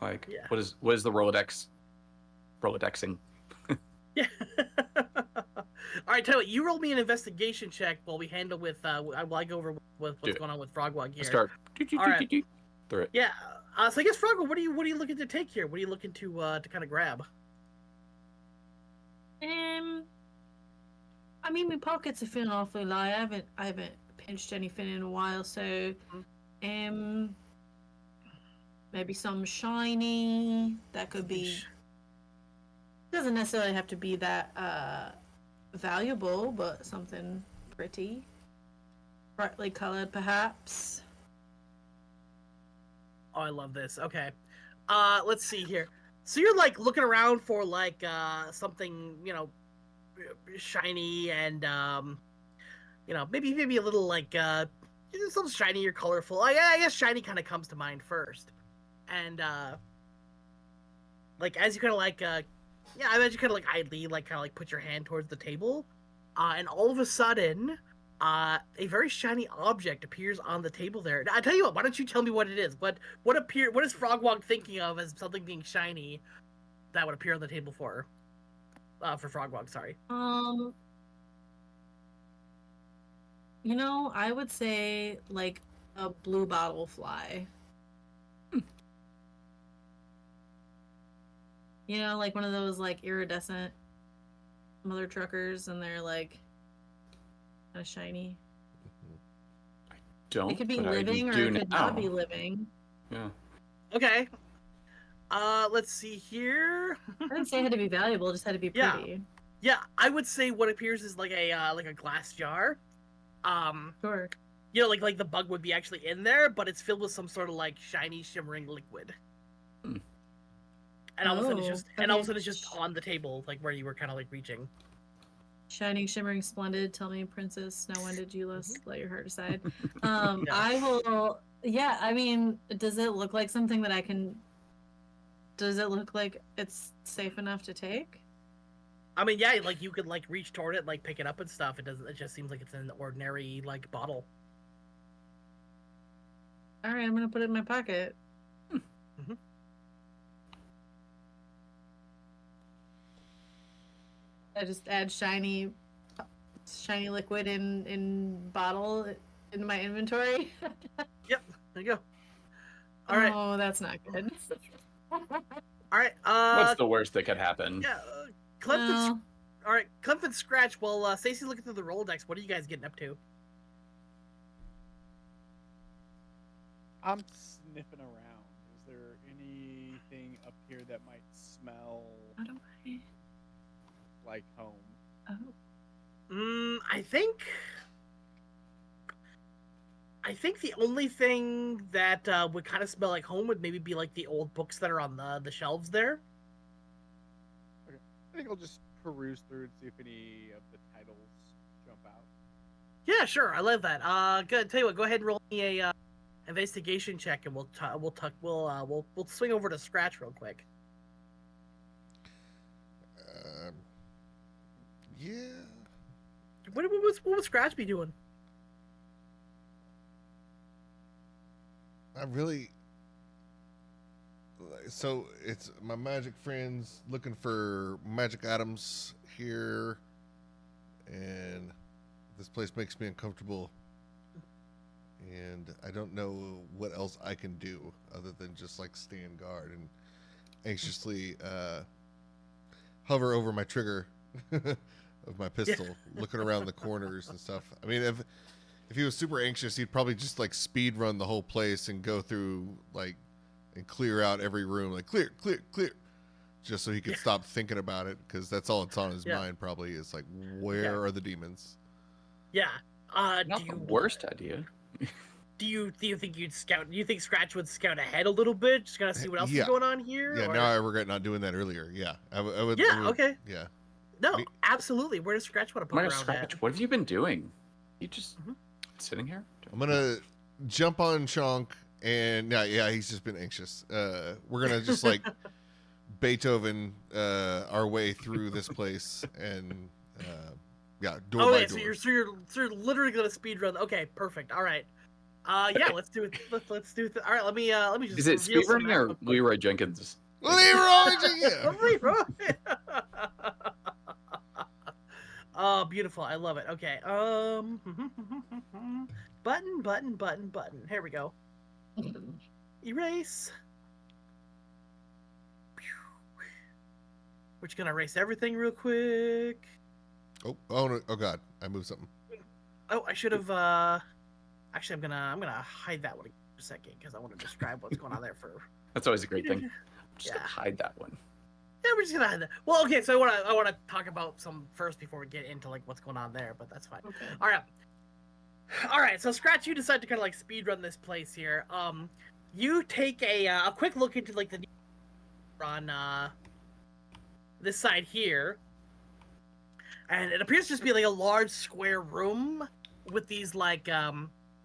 Like, what is the Rolodex? Rolodexing. Yeah. All right, tell you what, you roll me an investigation check while we handle with while I go over with what's going on with Frogwog here. Start. All right. Through it. Yeah. So I guess Frogwog, what are you looking to take here? What are you looking to kind of grab? I mean, my pockets are feeling awfully light. I haven't pinched anything in a while, so maybe some shiny. That could be. Doesn't necessarily have to be that valuable, but something pretty, brightly colored, perhaps. Oh, I love this. Okay. Let's see here. So you're like looking around for like something, shiny and maybe a little like something shiny or colorful. I guess shiny kind of comes to mind first. And like as you kind of like I imagine kind of like idly like kind of like put your hand towards the table, and all of a sudden a very shiny object appears on the table there. I tell you what, why don't you tell me what it is? What is Frogwog thinking of as something being shiny that would appear on the table for Frogwog, sorry. I would say like a blue bottle fly. Like one of those like iridescent mother truckers, and they're like kind of shiny. Don't. It could be living, or it could not be living. Yeah. Okay. Let's see here. I didn't say it had to be valuable; it just had to be pretty. Yeah, I would say what appears is like a glass jar. Sure. Like the bug would be actually in there, but it's filled with some sort of like shiny, shimmering liquid. And all of a sudden it's just on the table, like where you were kind of like reaching. Shining, shimmering, splendid. Tell me, Princess, now when did you let your heart decide? I will. Yeah, I mean, does it look like something that I can? Does it look like it's safe enough to take? I mean, yeah, like you could like reach toward it, like pick it up and stuff. It doesn't. It just seems like it's an ordinary like bottle. All right, I'm gonna put it in my pocket. Mm-hmm. I just add shiny liquid in bottle into my inventory. Yep, there you go. All right. Oh, that's not good. All right. What's the worst that could happen? Yeah, Clem. All right, Clem and Scratch. Well, Stacey looking through the Rolodex. What are you guys getting up to? I'm sniffing around. Is there anything up here that might smell How do I? like home? Oh. I think the only thing that would kind of smell like home would maybe be like the old books that are on the shelves there. Okay. I think I'll just peruse through and see if any of the titles jump out. Yeah, sure. I love that. Good. Tell you what, go ahead and roll me a investigation check, and we'll swing over to Scratch real quick. Yeah. What would Scratch be doing? I really. So it's my magic friends looking for magic items here, and this place makes me uncomfortable. And I don't know what else I can do other than just like stand guard and anxiously hover over my trigger of my pistol, looking around the corners and stuff. I mean, if he was super anxious, he'd probably just like speed run the whole place and go through like and clear out every room, like clear, just so he could stop thinking about it, because that's all it's on his mind. Probably is like, where are the demons? Yeah. Not the worst idea. Do you think you'd scout? Do you think Scratch would scout ahead a little bit, just kind of see what else is going on here? Yeah. Or... Now I regret not doing that earlier. Yeah. I would. Okay. Yeah. No, absolutely. Where does Scratch want to poke around Scratch, at? what have you been doing? You just sitting here? I'm gonna jump on Chonk, and yeah, he's just been anxious. We're gonna just like Beethoven our way through this place, and door by door. So you're literally gonna speed run. Okay, perfect. All right. Yeah, let's do it. Let's do it. All right, let me just. Is it speedrunning or Leroy Jenkins? Leroy Jenkins. Leroy. Oh, beautiful. I love it. Okay. Button. Here we go. Erase. We're just gonna erase everything real quick. Oh no! Oh God! I moved something. Oh, I should have. Actually, I'm gonna hide that one for a second because I want to describe what's going on there for. That's always a great thing. Just gonna hide that one. Yeah, we're just gonna hide that. Well, okay. So I want to talk about some first before we get into like what's going on there, but that's fine. Okay. All right. So Scratch, you decide to kind of like speed run this place here. You take a quick look into like the on this side here, and it appears to just be like a large square room with these like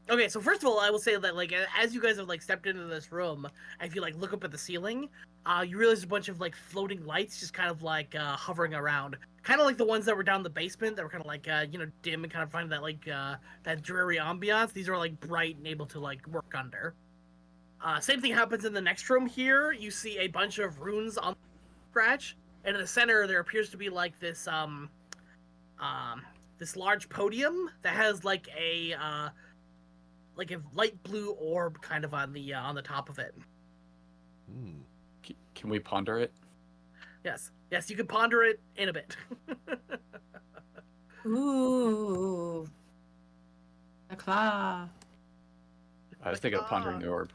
Okay, so first of all, I will say that like as you guys have like stepped into this room, if you like look up at the ceiling, you realize there's a bunch of like floating lights just kind of like hovering around, kind of like the ones that were down in the basement that were kind of like dim and kind of finding that like that dreary ambiance. These are like bright and able to like work under. Same thing happens in the next room here. You see a bunch of runes on Scratch, and in the center there appears to be like this this large podium that has like a light blue orb kind of on the top of it. Can we ponder it? Yes, you can ponder it in a bit. Ooh, a claw. I was thinking of pondering the orb.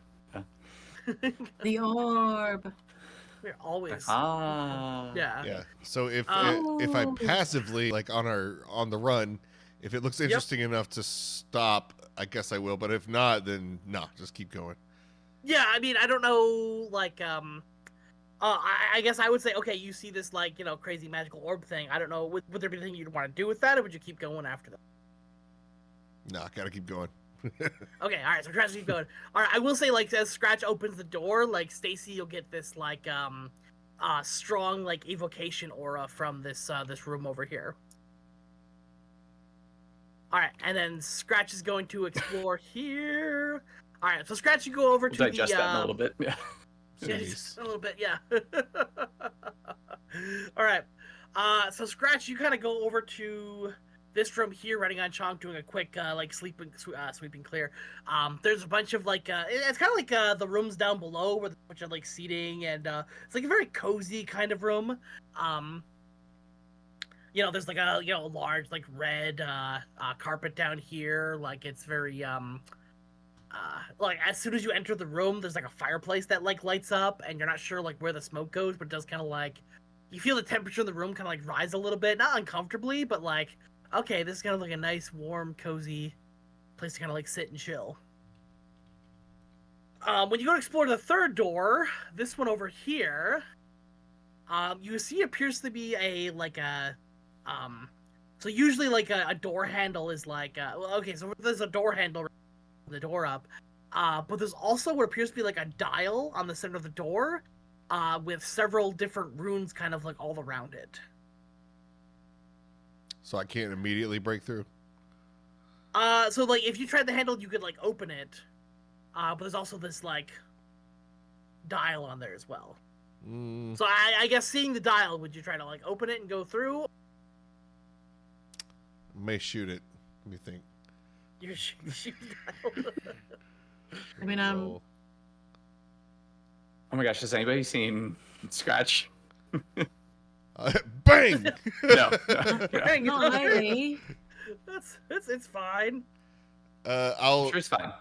The orb. We're always. Yeah. So if I passively like on the run, if it looks interesting enough to stop, I guess I will. But if not, then no, just keep going. Yeah, I mean, I don't know, like, I guess I would say, okay, you see this, like, crazy magical orb thing. I don't know, would there be anything you'd want to do with that, or would you keep going after that? No, I gotta keep going. Okay, all right, so Scratch, keep going. All right, I will say, like, as Scratch opens the door, like, Stacy, you'll get this, like, strong, like, evocation aura from this room over here. All right, and then Scratch is going to explore here. All right, so Scratch, you go over to digest that in a little bit. Yeah. Yeah, just a little bit, yeah. All right, so Scratch, you kind of go over to this room here, running on Chonk, doing a quick like sweeping clear. There's a bunch of like it's kind of like the rooms down below where there's a bunch of like seating, and it's like a very cozy kind of room. There's like a large like red carpet down here, like it's very like as soon as you enter the room, there's like a fireplace that like lights up, and you're not sure like where the smoke goes, but it does kind of like you feel the temperature in the room kind of like rise a little bit, not uncomfortably, but like okay, this is kind of like a nice, warm, cozy place to kind of like sit and chill. When you go to explore the third door, this one over here, you see appears to be so usually like a door handle is like, okay, so there's a door handle the door up, but there's also what appears to be like a dial on the center of the door, with several different runes kind of like all around it. So I can't immediately break through? So like if you tried the handle, you could like open it, but there's also this like dial on there as well. So I guess seeing the dial, would you try to like open it and go through? May shoot it. Let me think. You shoot the dial. I mean, Oh my gosh, has anybody seen Scratch? Bang! No. Dang, no way. it's fine. I'll Sure, it's fine.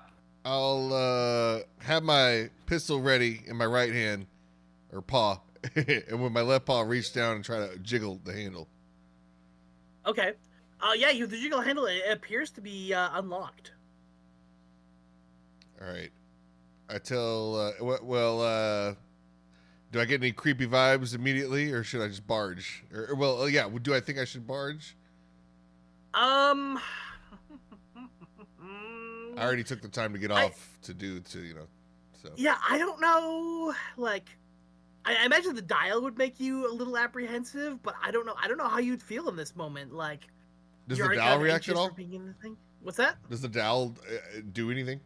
I'll have my pistol ready in my right hand or paw, and with my left paw reach down and try to jiggle the handle. Okay. Yeah, the jiggle handle, it appears to be unlocked. All right. I tell. Do I get any creepy vibes immediately, or should I just barge? Yeah. Do I think I should barge? I already took the time to get off So. Yeah, I don't know. Like, I imagine the dial would make you a little apprehensive, but I don't know. I don't know how you'd feel in this moment. Like, does the dial react at all? What's that? Does the dial do anything?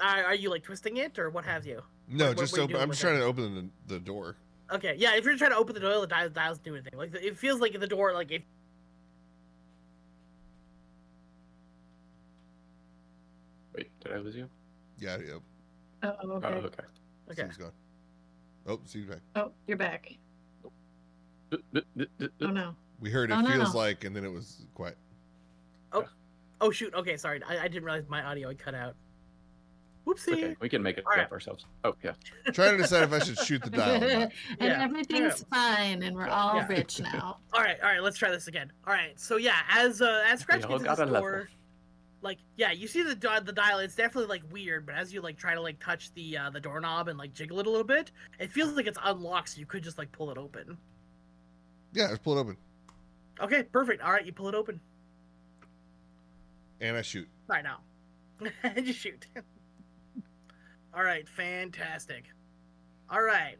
Are you like twisting it or what have you? No, what just open. I'm just trying to open the door. Okay, yeah. If you're trying to open the door, the dial doesn't do anything. Like, it feels like the door, like if. Wait, did I lose you? Yeah. Yep. Oh, okay. Oh, okay. Okay. Steve's gone. Oh, Steve's back. Oh, you're back. Oh no. We heard it feels like, and then it was quiet. Oh shoot. Okay, sorry. I didn't realize my audio had cut out. Whoopsie. Okay, we can make it up ourselves. Oh yeah. Trying to decide if I should shoot the dial or not. And Yeah. everything's fine, and we're all Yeah. rich now. All right. Let's try this again. All right. So yeah, as Scratch all gets to got the a level. door, like yeah, you see the dial. It's definitely like weird, but as you like try to like touch the doorknob and like jiggle it a little bit, it feels like it's unlocked. So you could just like pull it open. Yeah, let's pull it open. Okay, perfect. All right, you pull it open. And I shoot. All right now, and you shoot. All right, fantastic. All right.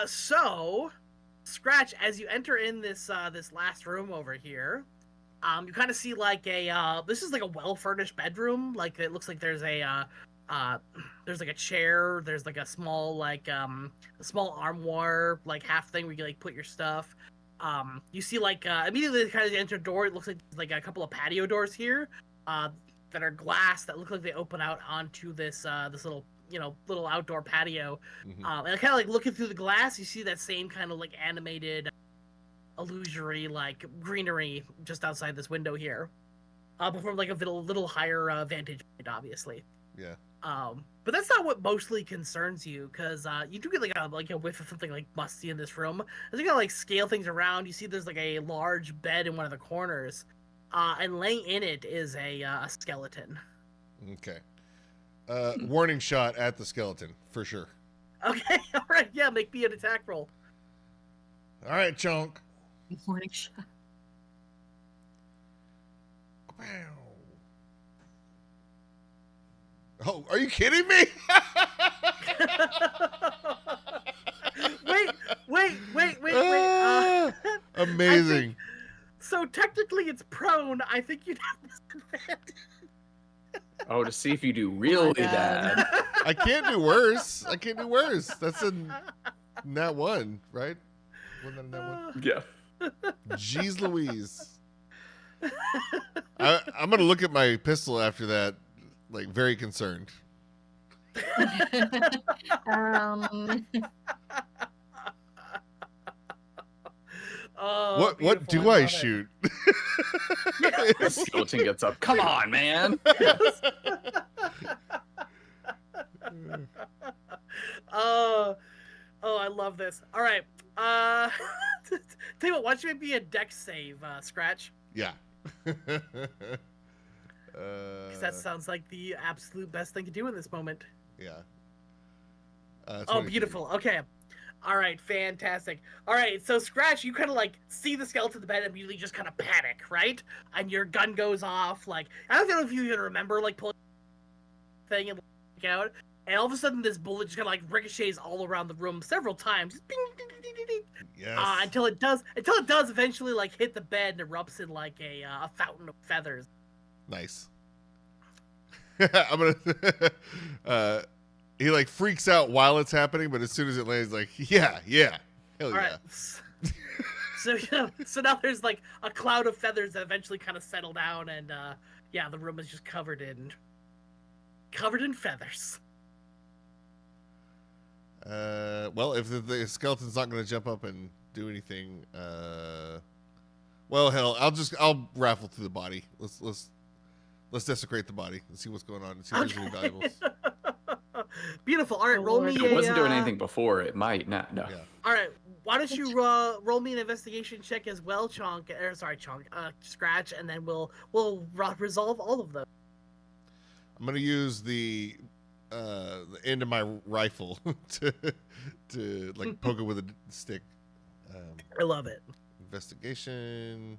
So Scratch, as you enter in this this last room over here, you kind of see like this is like a well-furnished bedroom. Like it looks like there's a like a chair, there's like a small a small armoire like half thing where you like put your stuff. You see like immediately kind of enter the door, it looks like a couple of patio doors here that are glass that look like they open out onto this this little little outdoor patio. Mm-hmm. And kind of like looking through the glass, you see that same kind of like animated illusory like greenery just outside this window here, but from like a little higher vantage point, obviously. Yeah. But that's not what mostly concerns you, because you do get like a whiff of something like musty in this room. As you gotta like scale things around, you see there's like a large bed in one of the corners, and laying in it is a skeleton. Okay. Warning shot at the skeleton for sure. Okay, all right, yeah, make me an attack roll. All right, chunk. Morning shot. Wow. Oh, are you kidding me? wait. Amazing. So technically it's prone. I think you'd have disadvantage. Oh, to see if you do really bad. I can't do worse. That's a nat one, right? Wasn't that a nat one? Yeah. Jeez Louise. I'm going to look at my pistol after that, like, very concerned. Oh, what do I shoot? The skeleton gets up. Come on, man. Oh, I love this. All right. Tell you what, why don't you make me a dex save, Scratch? Yeah. Because that sounds like the absolute best thing to do in this moment. Yeah. Oh, 23. beautiful. Okay. All right, fantastic. All right, so Scratch, you kind of like see the skeleton in the bed and immediately just kind of panic, right? And your gun goes off. Like, I don't know if you even remember like pulling the thing and like, out. And all of a sudden, this bullet just kind of like ricochets all around the room several times. Just bing, ding, ding, ding, ding, ding. Yes. Until it does eventually like hit the bed and erupts in like a fountain of feathers. Nice. I'm gonna. He like freaks out while it's happening, but as soon as it lands, like yeah, hell All yeah. Right. So now there's like a cloud of feathers that eventually kind of settle down, and the room is just covered in feathers. Well, if the skeleton's not going to jump up and do anything, well, hell, I'll raffle through the body. Let's desecrate the body and see what's going on and see if there's any valuables. Beautiful. All right, roll me. If it wasn't doing anything before, it might not. No. Yeah. All right, why don't you roll me an investigation check as well, Scratch, and then we'll resolve all of them. I'm going to use the end of my rifle to like poke it with a stick. I love it. Investigation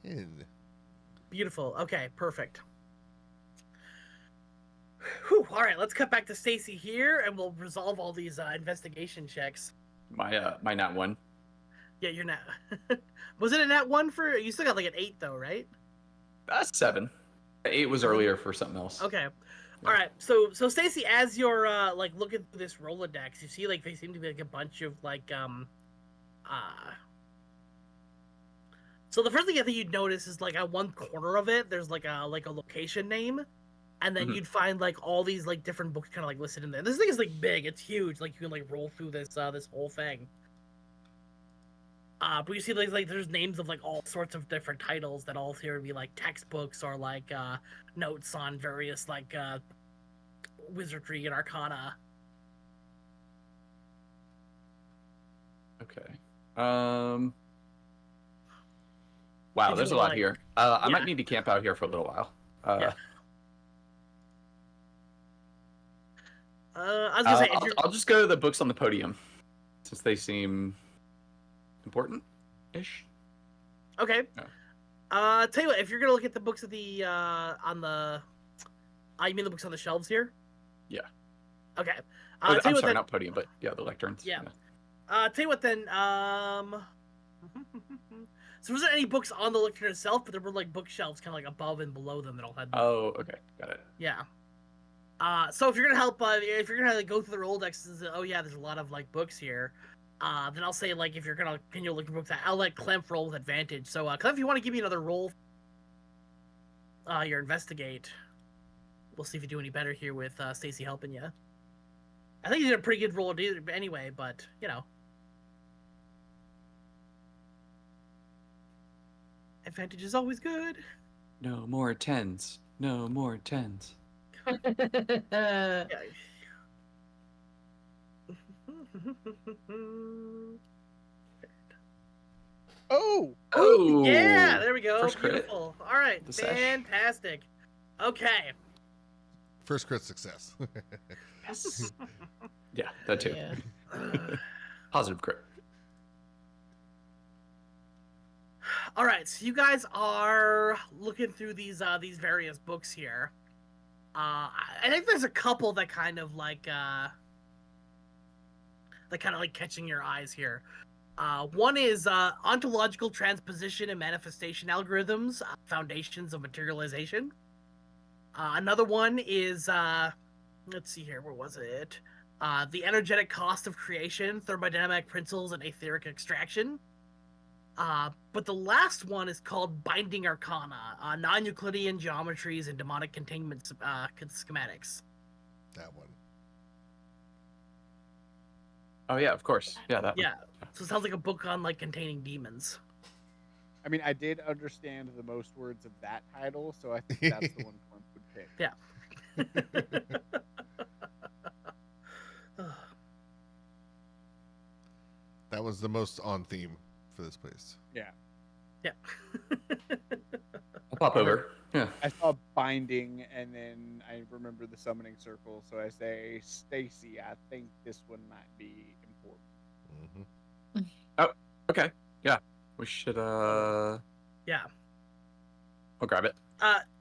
10. Beautiful. Okay, perfect. Whew, all right, let's cut back to Stacy here, and we'll resolve all these investigation checks. My nat 1. Yeah, you're not. Was it a nat 1 for you? Still got like an 8 though, right? That's 7. 8 was earlier for something else. Okay. All right. So Stacy, as you're like looking through this Rolodex, you see like they seem to be like a bunch of like So the first thing I think you'd notice is like on one corner of it, there's like a location name, and then you'd find like all these like different books kind of like listed in there. This thing is like big, it's huge. Like you can like roll through this this whole thing. But you see like there's names of like all sorts of different titles that all appear to be like textbooks or like notes on various like wizardry and arcana. Okay. Wow, there's a lot here. I might need to camp out here for a little while. I was gonna say, I'll just go to the books on the podium, since they seem important-ish. Okay. Yeah. Tell you what, if you're gonna look at the books of the on the, you mean the books on the shelves here? Yeah. Okay. I'm sorry, not podium, but yeah, the lecterns. Yeah. Tell you what then. So there wasn't any books on the lectern itself, but there were like bookshelves kind of like above and below them that all had. Oh, okay, got it. Yeah. So if you're gonna help, if you're gonna like, go through the Rolodex and say, oh yeah, there's a lot of like books here, then I'll say like if you're gonna continue looking for books, I'll let Clem roll with advantage. So Clem, if you want to give me another roll, your investigate, we'll see if you do any better here with Stacy helping you. I think you did a pretty good roll anyway, but you know. Advantage is always good. No more 10s. No more 10s. Oh! Yeah, there we go. First crit. Beautiful. All right, fantastic. Okay. First crit success. Yes. Yeah, that too. Yeah. Positive crit. All right, so you guys are looking through these various books here. I think there's a couple that kind of like catching your eyes here. One is ontological transposition and manifestation algorithms, foundations of materialization. Another one is let's see here, where was it? The energetic cost of creation, thermodynamic principles, and etheric extraction. But the last one is called Binding Arcana, non-Euclidean geometries and demonic containment schematics. That one. Oh yeah, of course. Yeah, that one. Yeah, so it sounds like a book on like containing demons. I mean, I did understand the most words of that title, so I think that's the one Clint would pick. Yeah. That was the most on theme for this place. Yeah. Yeah. I'll pop over. Yeah. I saw binding, and then I remember the summoning circle, so I say, Stacy, I think this one might be important. Mm-hmm. Okay. Yeah. We should. Yeah. I'll grab it.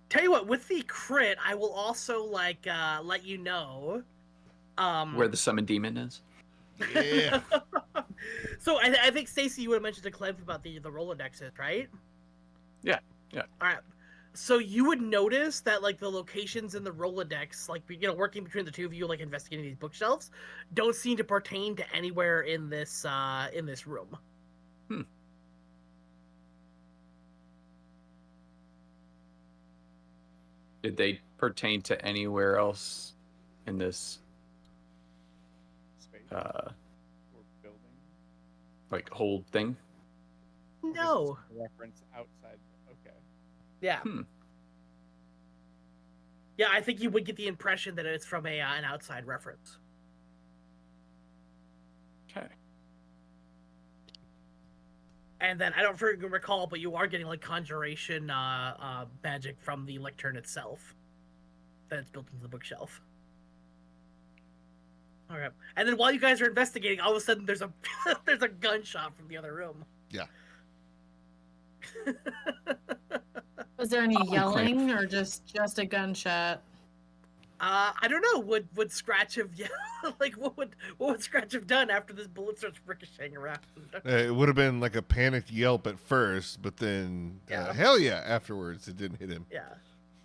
Tell you what, with the crit, I will also like let you know Where the summon demon is. Yeah. So I think Stacy, you would have mentioned to Clem about the Rolodexes, right? Yeah. Yeah. All right. So you would notice that like the locations in the Rolodex, like working between the two of you, like investigating these bookshelves, don't seem to pertain to anywhere in this room. Did they pertain to anywhere else in this Space or building. like whole thing? Or is No. this a reference outside. Okay. Yeah. Hmm. Yeah, I think you would get the impression that it's from an outside reference. Okay. And then I don't recall, but you are getting like conjuration magic from the lectern itself. That's built into the bookshelf. All right. And then while you guys are investigating, all of a sudden there's a there's a gunshot from the other room. Yeah. Was there any yelling or just a gunshot? I don't know. Would Scratch have like what would Scratch have done after this bullet starts ricocheting around? It would have been like a panicked yelp at first, but then hell yeah afterwards. It didn't hit him. Yeah.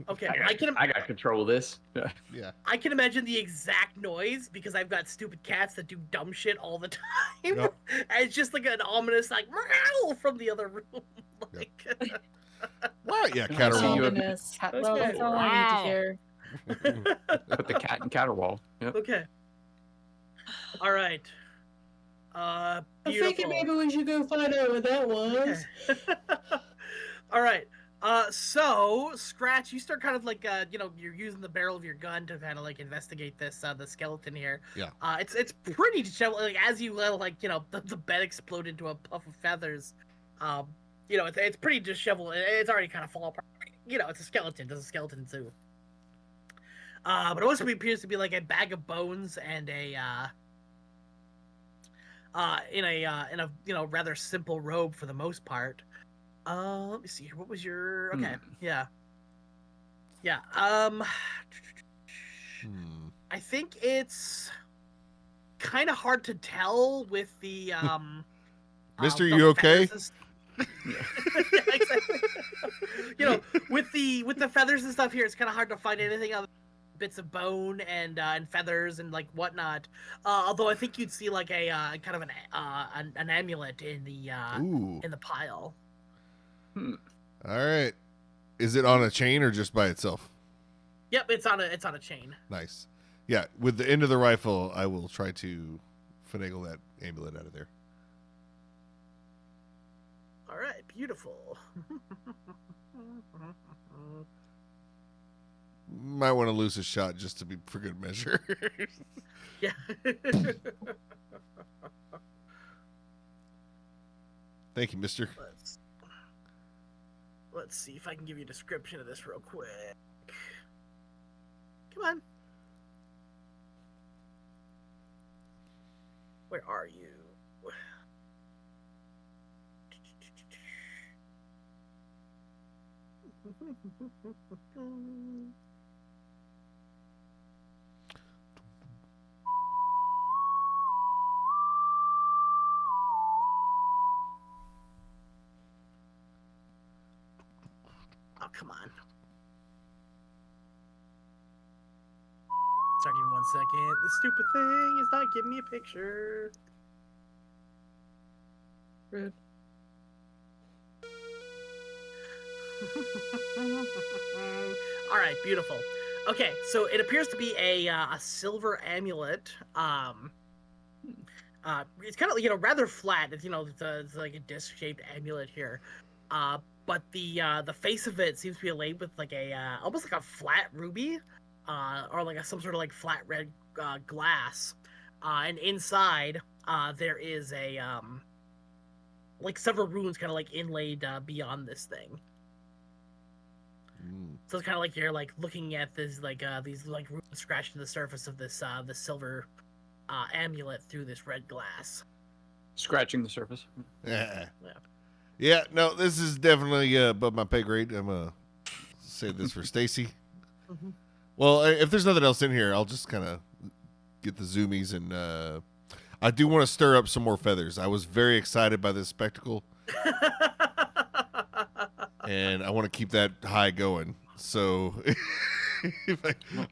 Okay. I got control of this. Yeah. I can imagine the exact noise because I've got stupid cats that do dumb shit all the time. Yep. And it's just like an ominous like meow from the other room. Like, Wow. Yeah. I see Caterwall. you have Ominous. cat Well, that's all I need to hear. Put the cat in Caterwall. Yep. Okay. All right. I Beautiful. think maybe we should go find out what that was. All right. So Scratch, you start kind of like you're using the barrel of your gun to kind of like investigate this the skeleton here. Yeah. It's pretty disheveled. Like as you let the bed explode into a puff of feathers. It's pretty disheveled. It's already kind of falling apart. It's a skeleton. It's a skeleton zoo. But it also appears to be like a bag of bones and in a rather simple robe for the most part. Let me see here. What was your okay? Yeah. I think it's kind of hard to tell with the Mister, you okay? Yeah, exactly. with the feathers and stuff here, it's kind of hard to find anything other than bits of bone and feathers and like whatnot. Although I think you'd see like a kind of an amulet in the pile. All right. Is it on a chain or just by itself? Yep, it's on a chain. Nice. Yeah, with the end of the rifle, I will try to finagle that amulet out of there. All right, beautiful. Might want to lose a shot just to be for good measure. Yeah. Thank you, mister. Let's see if I can give you a description of this real quick. Come on. Where are you? Oh, come on. Sorry, give me 1 second. This stupid thing is not giving me a picture. Rude. All right, beautiful. Okay, so it appears to be a silver amulet. It's kind of rather flat. It's it's like a disc-shaped amulet here. But the face of it seems to be laid with like a almost like a flat ruby, or like some sort of like flat red glass. And inside there is a like several runes kind of like inlaid beyond this thing. So it's kind of like you're like looking at this like these like runes scratched to the surface of this the silver amulet through this red glass. Scratching the surface. Yeah, no, this is definitely above my pay grade. I'm gonna say this for Stacy. Mm-hmm. Well, if there's nothing else in here, I'll just kind of get the zoomies, and I do want to stir up some more feathers. I was very excited by this spectacle, and I want to keep that high going. So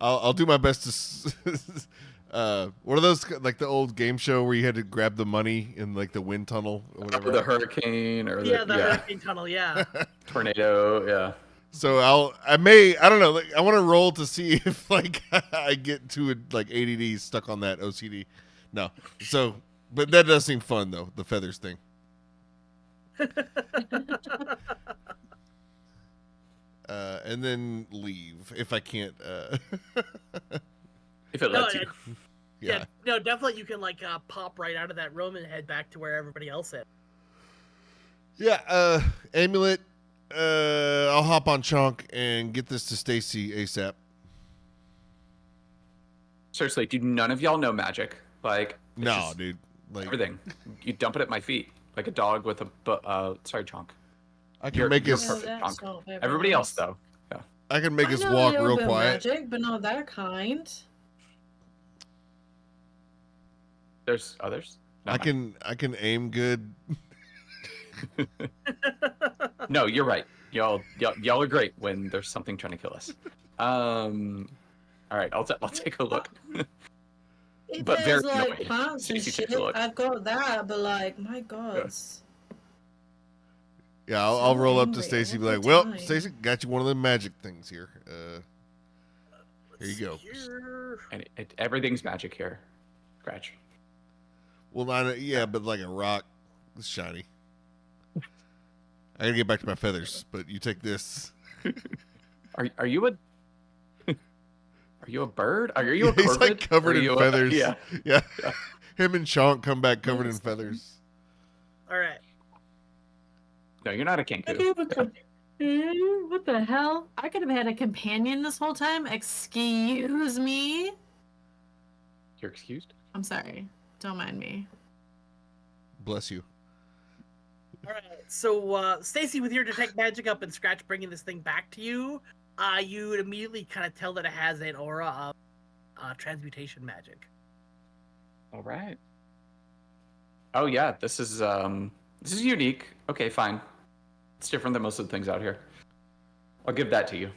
I'll do my best to. What are those, like the old game show where you had to grab the money in like the wind tunnel or whatever? The hurricane or the hurricane tunnel, yeah. Tornado, yeah. So I don't know. Like, I want to roll to see if like I get to it, like ADD stuck on that OCD. No. So, but that does seem fun though, the feathers thing. And then leave if I can't. If it lets you. Yeah. No, definitely you can like pop right out of that room and head back to where everybody else is. Yeah. Amulet. I'll hop on Chunk and get this to Stacy ASAP. Seriously, do none of y'all know magic? Like, no, dude. Like everything. You dump it at my feet like a dog with a sorry, Chunk. I can make his perfect, Chunk. Everybody else though. Yeah. I can make us walk real quiet. Magic, but not that kind. There's others. No, I can aim good. No, you're right. Y'all are great when there's something trying to kill us. All right, I'll take a look. If But there's very like annoyed. plants and Stacy takes shit, a look. I've got that, but like, my God. Yeah, I'll So roll up to angry Stacy and be all like, the well, time. Stacy, got you one of them magic things here. Here you go. And everything's magic here. Scratch. Well, but like a rock. It's shiny. I gotta get back to my feathers, but you take this. Are you a bird? Are you a corvid? He's like covered in feathers. Yeah. Him and Chonk come back covered in feathers. All right. No, you're not a kangaroo. What the hell? I could have had a companion this whole time. Excuse me. You're excused. I'm sorry. Don't mind me. Bless you. All right. So, Stacy, with your detect magic up and Scratch bringing this thing back to you, you would immediately kind of tell that it has an aura of transmutation magic. All right. Oh yeah, this is unique. Okay, fine. It's different than most of the things out here. I'll give that to you.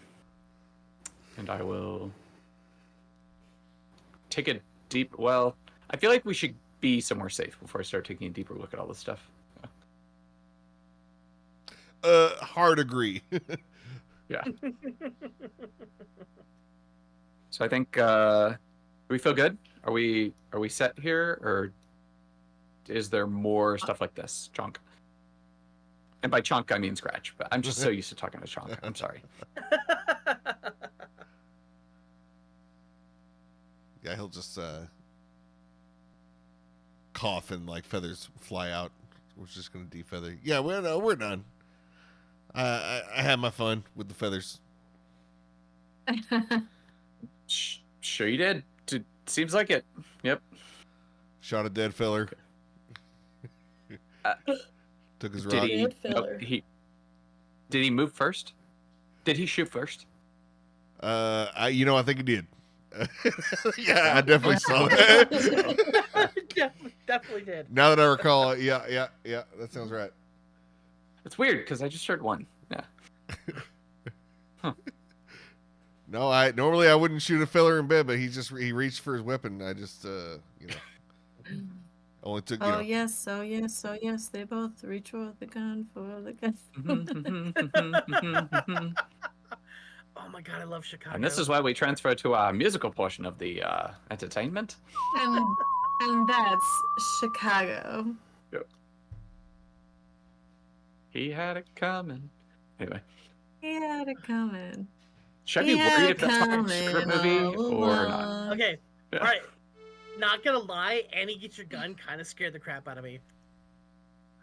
And I will take a deep. Well, I feel like we should be somewhere safe before I start taking a deeper look at all this stuff. Hard agree. Yeah. So I think do we feel good? Are we set here, or is there more stuff like this, Chunk? And by Chunk I mean Scratch, but I'm just so used to talking to Chunk. I'm sorry. Yeah, he'll just cough and like feathers fly out. We're just gonna defeather. Yeah, we're done. I had my fun with the feathers. Sure you did. Seems like it. Yep. Shot a dead feller. Took his rock. Did he move first? Did he shoot first? I think he did. Yeah, I definitely saw that. Definitely did. Now that I recall, yeah, that sounds right. It's weird because I just heard one. Yeah. Huh. No, normally I wouldn't shoot a feller in bed, but he reached for his weapon. I just only took. Oh yes, they both reach for the gun for the gun. Oh my god, I love Chicago. And this is why we transfer to our musical portion of the entertainment. And that's Chicago. Yep. He had it coming. Anyway. He had it coming. Should I be worried if that's my secret movie or not? Okay. Yeah. All right. Not gonna lie, Annie Get Your Gun kind of scared the crap out of me.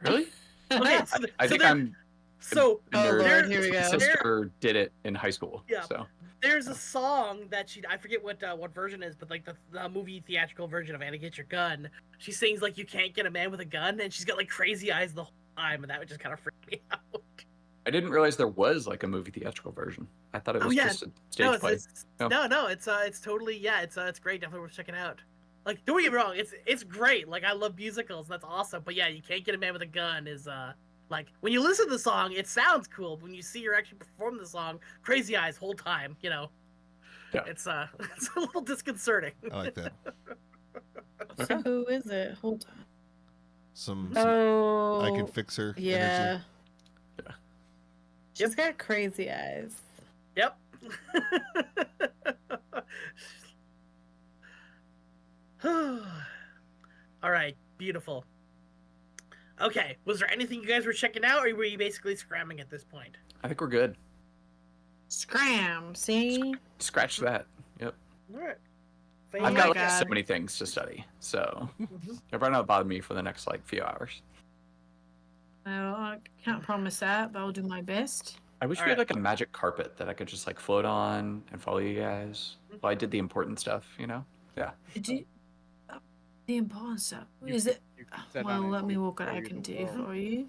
Really? Okay, I think I'm. So Oh, nerd. Lord, here we My go. sister did it in high school. Yeah. So there's a song that I forget what version it is, but like the movie theatrical version of Annie Get Your Gun, she sings like "You Can't Get a Man with a Gun," and she's got like crazy eyes the whole time, and that would just kind of freak me out. I didn't realize there was like a movie theatrical version. I thought it was just a stage play. No, it's totally it's great. Definitely worth checking out. Like, don't get me wrong, it's great. Like, I love musicals, that's awesome. But yeah, You Can't Get a Man with a Gun is like, when you listen to the song, it sounds cool. But when you see her actually perform the song, crazy eyes whole time. You know, it's it's a little disconcerting. I like that. So who is it? Hold on. Some Oh, I Can Fix Her. yeah. Energy. Yeah. She's got crazy eyes. Yep. All right, beautiful. Okay, was there anything you guys were checking out, or were you basically scramming at this point? I think we're good. Scram, see? Scratch that. Yep. All right. I've my got like, so God. many things to study, so you're probably not bother me for the next like few hours. Well, I can't promise that, but I'll do my best. I wish we had like a magic carpet that I could just like float on and follow you guys while I did the important stuff, you know? Yeah. Did you? The important stuff. You Is could- it? you could set Well, on let it me to walk what show I you can the do world. for you.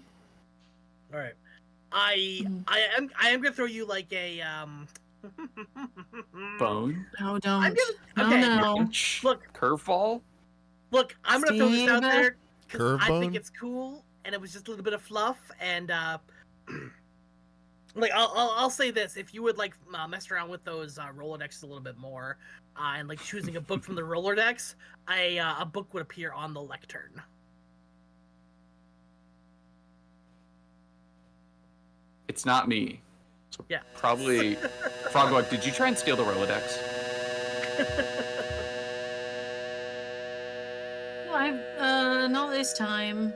All right. I am gonna throw you like a Bone. No, don't. I'm No, okay. no. Wrench, Look. curveball. Look, I'm gonna throw this out Steve? there because Curve I bone? think it's cool, and it was just a little bit of fluff. And like I'll say this: if you would like mess around with those Rolodexes a little bit more, and like choosing a book from the Rolodex, a book would appear on the lectern. It's not me. So Yeah. probably Frogwalk, did you try and steal the Rolodex? Not this time.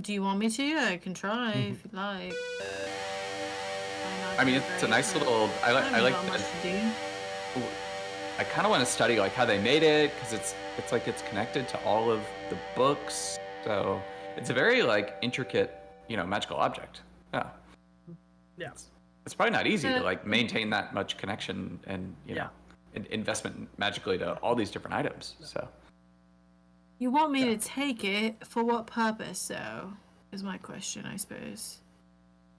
Do you want me to? I can try if you'd like. I mean, it's a nice little. I like not much that. to do. I kind of want to study like how they made it because it's like it's connected to all of the books, so it's a very like intricate, magical object. Yeah. Yeah. It's probably not easy to like maintain that much connection and investment magically to all these different items. So. You want me to take it for what purpose, though? Is my question, I suppose.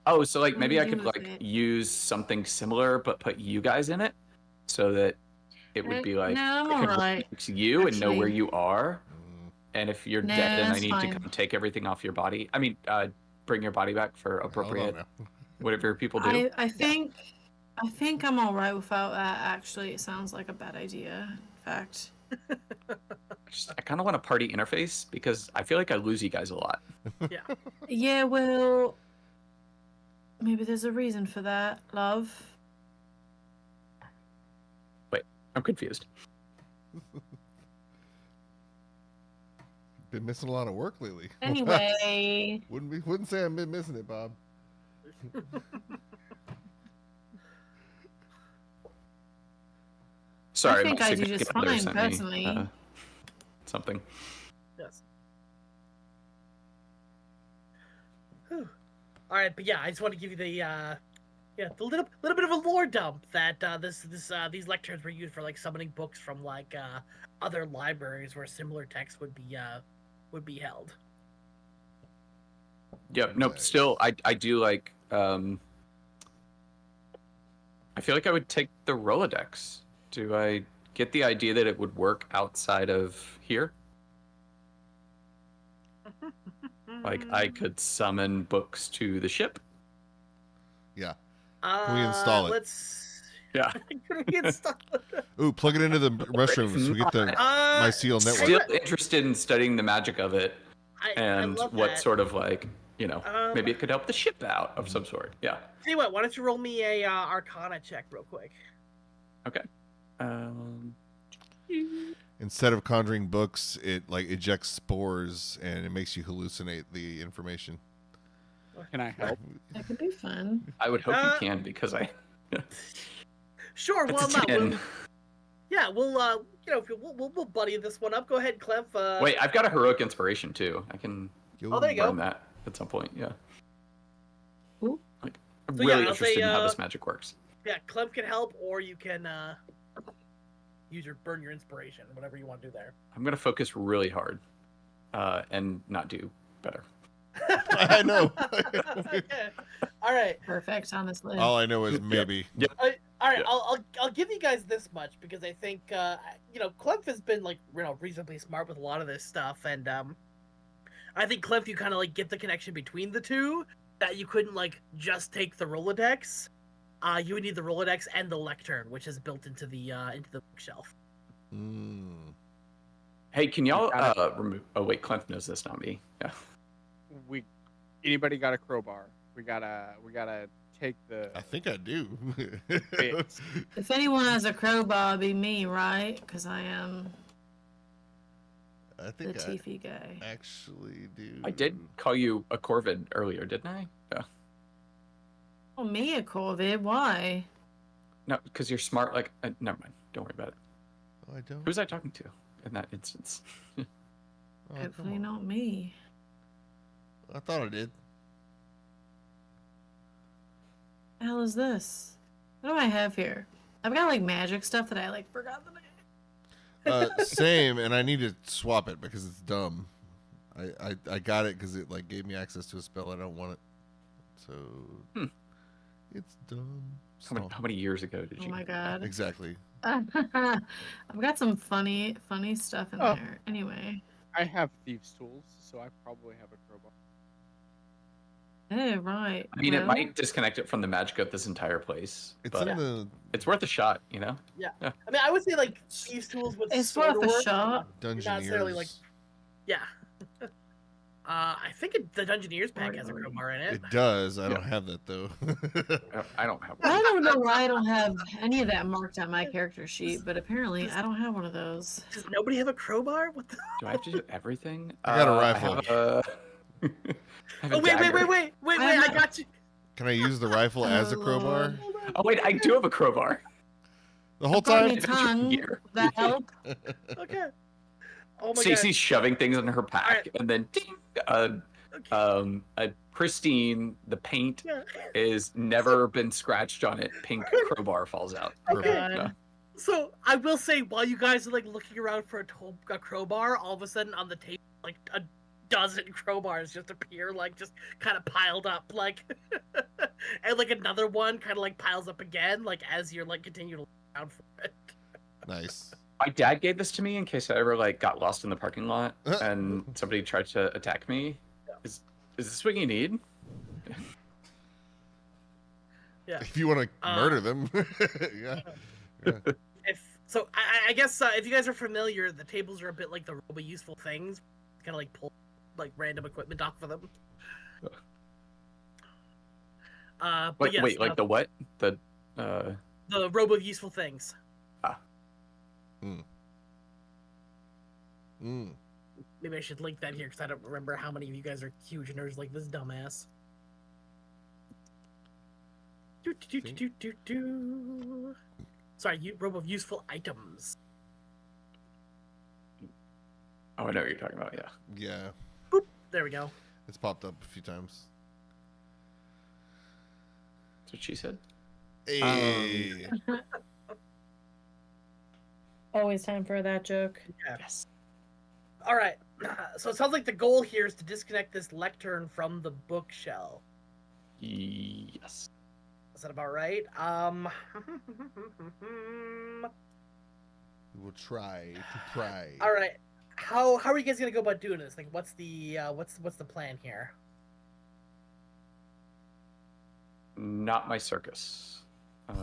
Oh, so like What maybe do I you could do like with it? use something similar but put you guys in it, so that it would be like No, I'm I could alright. fix you and know where Actually- you are, and if you're No, dead and I that's need to fine. come take everything off your body, I mean, bring your body back for Hold on appropriate now. whatever people do. I think I'm alright without that. Actually, it sounds like a bad idea. In fact, I kind of want a party interface because I feel like I lose you guys a lot. yeah. Well, maybe there's a reason for that, love. I'm confused. Been missing a lot of work lately. Anyway, Wouldn't say I've been missing it, Bob. Sorry, I think my I do just significant other fine, sent me, personally. something. Yes. Whew. All right, but yeah, I just want to give you the the little bit of a lore dump that these lecterns were used for like summoning books from like other libraries where similar texts would be held. Yeah, nope. Still, I do like. I feel like I would take the Rolodex. Do I get the idea that it would work outside of here? Like I could summon books to the ship. Yeah. Can we install it? Let's. Yeah. Can we install it? Ooh, plug it into the restrooms. So we get the MySeal network. Still interested in studying the magic of it I and love what that. sort of like maybe it could help the ship out of some sort. Yeah. Tell you what, why don't you roll me a Arcana check real quick? Okay. Instead of conjuring books, it like ejects spores and it makes you hallucinate the information. Can I help? that could be fun. I would hope you can because I. Sure, That's well, a 10. yeah, we'll we'll buddy this one up. Go ahead, Clef. Wait, I've got a heroic inspiration too. I can Oh, there you go. burn that at some point. Yeah. Ooh. Like, I'm So, really I'll interested say, in how this magic works. Yeah, Clef can help, or you can burn your inspiration, whatever you want to do there. I'm gonna focus really hard, and not do better. I know. Okay. All right. Perfect, honestly. All I know is maybe. Yep. All right. Yeah. I'll give you guys this much because I think Clef has been like reasonably smart with a lot of this stuff, and I think Clef, you kind of like get the connection between the two that you couldn't like just take the Rolodex. You would need the Rolodex and the lectern, which is built into the bookshelf. Mm. Hey, can y'all remove? Oh wait, Clef knows this, not me. Yeah. Anybody got a crowbar? We gotta take the. I think I do. bits. If anyone has a crowbar, it'd be me, right? Because I am I the think I Tiffy guy. actually do. I did call you a Corvid earlier, didn't I? Yeah. Oh, me a Corvid? Why? No, because you're smart. Like, never mind. Don't worry about it. Oh, I don't. Who was I talking to in that instance? Oh, come Hopefully on. not me. I thought I did. The hell is this? What do I have here? I've got like magic stuff that I like forgot that I. Same, and I need to swap it because it's dumb. I got it because it like gave me access to a spell I don't want it. So it's dumb. How many years ago did you? Oh my god. Exactly. I've got some funny stuff in Oh. there. Anyway. I have thieves' tools, so I probably have a crowbar. Hey, right. I mean, it Well, might disconnect it from the magic of this entire place, It's but in the it's worth a shot, you know? I mean, I would say like these tools with It's sword worth a work, shot. not necessarily Dungeoneers. like yeah. I think the Dungeoneers pack has a crowbar in it. It does. I don't have that though. I don't have I one. don't know why I don't have any of that marked on my character sheet, but apparently I don't have one of those. Does nobody have a crowbar? What the? Do I have to do everything? I got a I rifle. have a- I have a Oh wait! dagger. I got you. Can I use the rifle as a Oh, crowbar? Lord. Oh wait, I do have a crowbar. The whole Got me time? tongue. Here. That help? Okay. Oh my Stacey's shoving things in her pack, Alright. and then ding, god. Okay. a pristine. The paint Yeah. is never been scratched on it. Pink crowbar falls out. Okay. Yeah. So I will say, while you guys are like looking around for a crowbar, all of a sudden on the table, like a dozen crowbars just appear, like just kind of piled up, like, and like another one kind of like piles up again, like as you're like continue to look around for it. Nice. My dad gave this to me in case I ever like got lost in the parking lot and somebody tried to attack me. Is this what you need? Yeah. If you want to murder them. Yeah. I guess if you guys are familiar, the tables are a bit like the Robo Useful Things, kind of like pull like random equipment off of them. But Like, yes, wait, like the what? The Robo Useful Things. Maybe I should link that here because I don't remember how many of you guys are huge nerds like this dumbass. Sorry, Robo Useful Items. Oh, I know what you're talking about. Yeah. Yeah. Boop. There we go. It's popped up a few times. That's what she said. Hey. Always time for that joke. Yeah. Yes. All right. So it sounds like the goal here is to disconnect this lectern from the bookshelf. Yes. Is that about right? We'll try to pry. All right. How are you guys gonna go about doing this? Like, what's the plan here? Not my circus.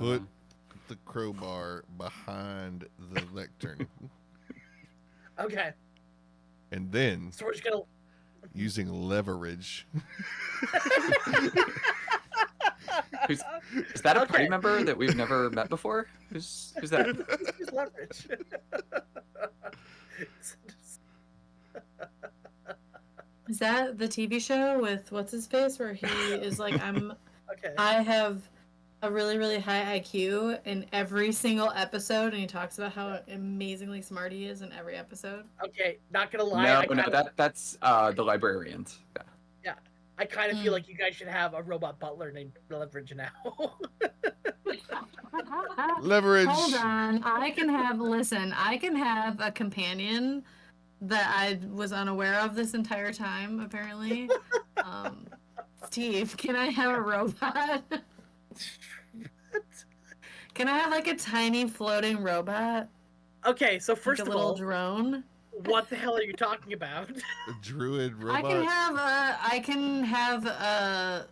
Put the crowbar behind the lectern. Okay. And then, So we're just gonna. using leverage. Is that a party Okay. member that we've never met before? Who's that? Use leverage. Is that the TV show with what's his face where he is like, Okay. I have a really, really high IQ in every single episode, and he talks about how amazingly smart he is in every episode. Okay, not gonna lie. That's the librarians. Yeah. Yeah, I kind of feel like you guys should have a robot butler named Leverage now. Leverage. Hold on, I can have a companion that I was unaware of this entire time, apparently. Steve, can I have a robot? Can I have like a tiny floating robot? Okay, so first like a of little all, drone. What the hell are you talking about? A druid robot. I can have a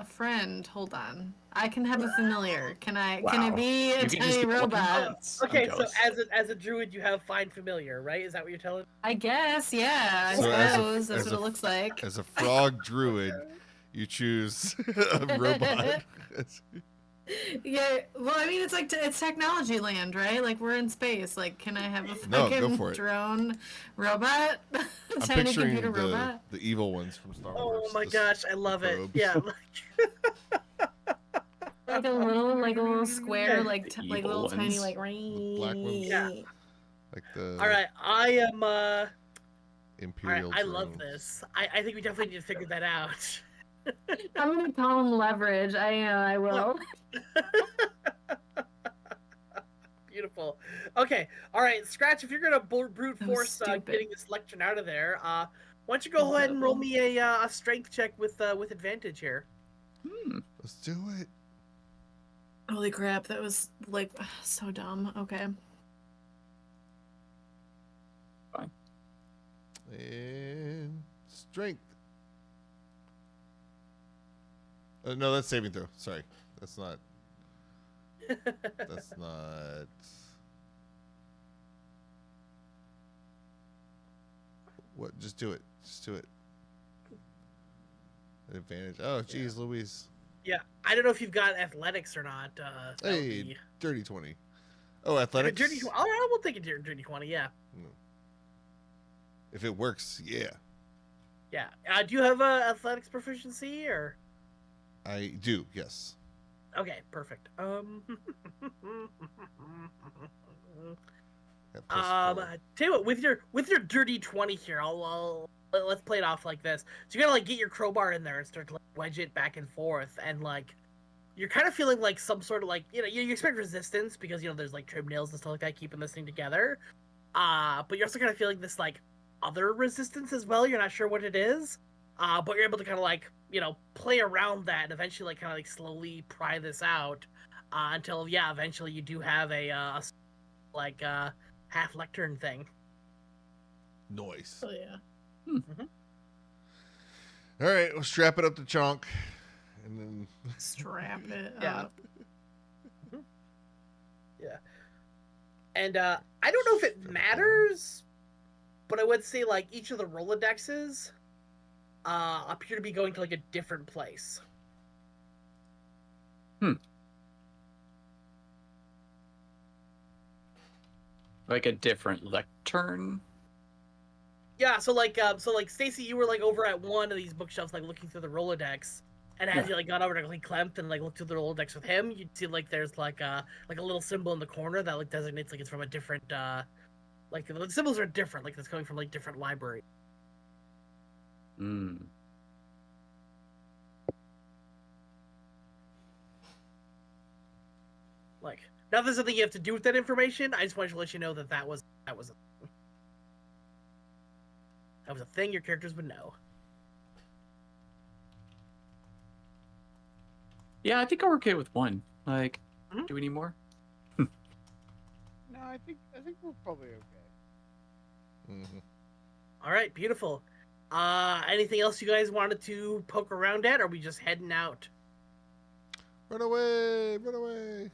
friend. Hold on. I can have a familiar. Can it be a tiny robot? Okay, so as a druid, you have find familiar, right? Is that what you're telling? I guess, yeah. I suppose that's what it looks like. As a frog druid, you choose a robot. Yeah, well, I mean, it's like it's technology land, right? Like we're in space. Like, can I have a fucking drone robot? Tiny computer robot. The evil ones from Star Wars. Oh my gosh, I love it. Yeah. Like a little square, like little ones. tiny like black ones. Yeah. Like the. All right, I am. Imperial. All right, I love this. I think we definitely need to figure that out. I'm gonna call him Leverage. I will. Beautiful. Okay. All right, Scratch. If you're gonna brute force getting this lecture out of there, why don't you go ahead and roll me a strength check with advantage here? Let's do it. Holy crap! That was like so dumb. Okay. Fine. And strength. No, that's saving throw. Sorry, that's not. That's not. What? Just do it. Just do it. Advantage. Oh, geez, Louise. Yeah, I don't know if you've got athletics or not. Hey, dirty 20. Oh, athletics. Dirty 20. All right, we'll take a dirty 20. Yeah. If it works, yeah. Yeah. Do you have athletics proficiency or? I do. Yes. Okay, perfect. Tell you what, with your dirty 20 here, let's play it off like this. So you gotta like get your crowbar in there and start to like wedge it back and forth, and like you're kind of feeling like some sort of like you expect resistance because there's like trim nails and stuff like that keeping this thing together. But you're also kind of feeling this like other resistance as well. You're not sure what it is. But you're able to kind of like play around that and eventually like kind of like slowly pry this out until eventually you do have a half lectern thing. Nice. Oh yeah. All right, we'll strap it up to Chonk, and then strap it Yeah. up. Yeah. And I don't know if it matters, but I would say like each of the Rolodexes appear to be going to like a different place. Like a different lectern? Yeah, so like Stacy, you were like over at one of these bookshelves, like looking through the Rolodex, and as you like got over to like Clempt and like looked through the Rolodex with him, you'd see like there's like a little symbol in the corner that like designates like it's from a different like the symbols are different, like it's coming from like different library. Like, not there's something you have to do with that information. I just wanted to let you know that was a thing your characters would know. Yeah, I think I'm okay with one. Like, do we need more? No, I think we're probably okay. All right, beautiful. Anything else you guys wanted to poke around at, or are we just heading out? Run away! Run away!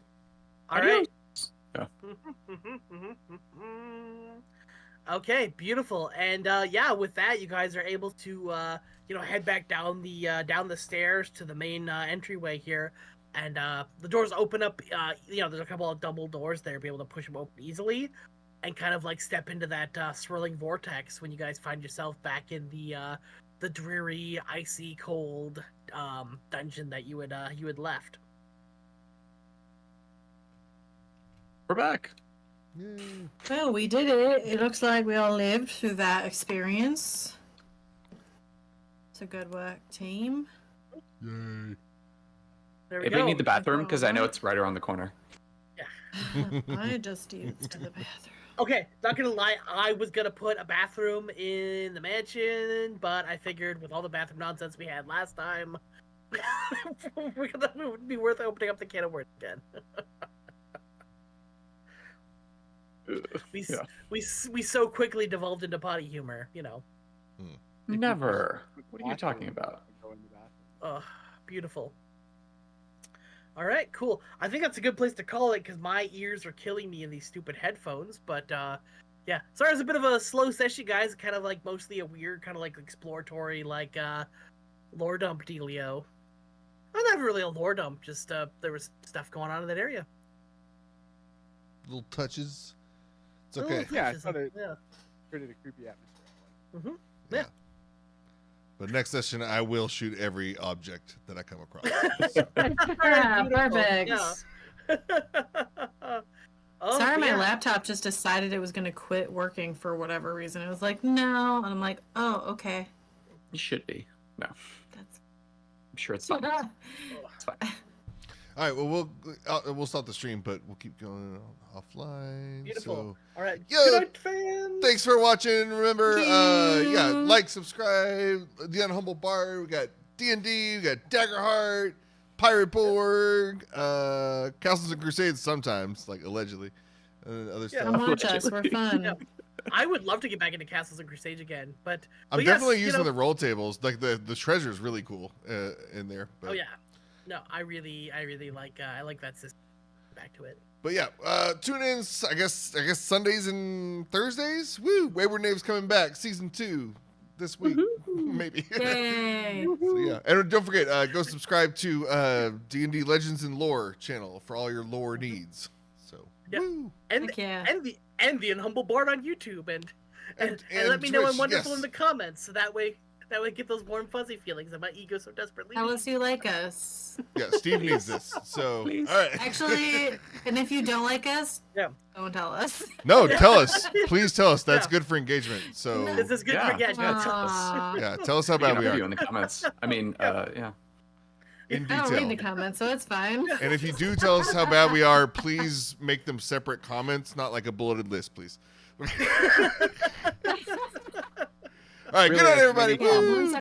All right. Yeah. Okay, beautiful. And with that, you guys are able to head back down the stairs to the main entryway here, and the doors open up. There's a couple of double doors there, be able to push them open easily, and kind of like step into that swirling vortex when you guys find yourself back in the dreary, icy, cold dungeon that you had left. We're back. Yay. Well, we did it. It looks like we all lived through that experience. So good work, team. Yay. There we Anybody go. need the bathroom? Because I know it's right around the corner. I just used the bathroom. Okay, not gonna lie, I was gonna put a bathroom in the mansion, but I figured with all the bathroom nonsense we had last time, it would be worth opening up the can of worms again. We so quickly devolved into potty humor, you know. Never. What are you talking about? Go in the bathroom. Oh, beautiful. All right, cool. I think that's a good place to call it because my ears are killing me in these stupid headphones. But yeah, sorry, it's a bit of a slow session, guys. Kind of like mostly a weird, kind of like exploratory, like lore dump dealio. Well, not really a lore dump. Just there was stuff going on in that area. Little touches. It's Little okay. Yeah, I touches, thought it yeah. created a creepy atmosphere. Mm-hmm. Yeah. But next session, I will shoot every object that I come across. Yeah, Beautiful, perfect. yeah. Oh, Sorry, my yeah. laptop just decided it was going to quit working for whatever reason. It was like, no. And I'm like, oh, okay. You should be. No, That's I'm sure it's fine. It's fine. All right. Well, we'll stop the stream, but we'll keep going offline. Beautiful. So, All right. Yo, Good night, fans. thanks for watching. Remember, Thank yeah, you. like, subscribe. The Unhumble Bar. We got D&D. We got Daggerheart, Pirate Borg, Castles and Crusades. Sometimes, like allegedly, and other Yeah. stuff. Come watch us. We're fun. Yeah. I would love to get back into Castles and Crusades again, but I'm but yes, definitely you using know- the roll tables. Like the treasure is really cool in there. But, Oh yeah, no, I really like I like that system. Back to it. But yeah, tune in. I guess Sundays and Thursdays. Woo! Wayward Knave's coming back, season 2 this week, maybe. Yay. So yeah, and don't forget, go subscribe to D&D Legends and Lore channel for all your lore needs. So Yep. woo! And Heck yeah. and the Unhumble Board on YouTube and And let me know I'm Twitch, wonderful yes. in the comments so that way get those warm fuzzy feelings that my ego so desperately Tell needs. us you like us. Yeah, Steve needs this. So Please. all right. Actually, and if you don't like us, Yeah. don't tell us. No, tell us. Please tell us. That's Yeah. good for engagement. So This is good Yeah. for gadgets. Aw. yeah, tell us how You can bad we argue are in the comments. I mean, yeah. in I don't read the detail. comments, so it's fine. And if you do tell us how bad we are, please make them separate comments, not like a bulleted list, please. All right, good Really, night, as everybody. many Woo!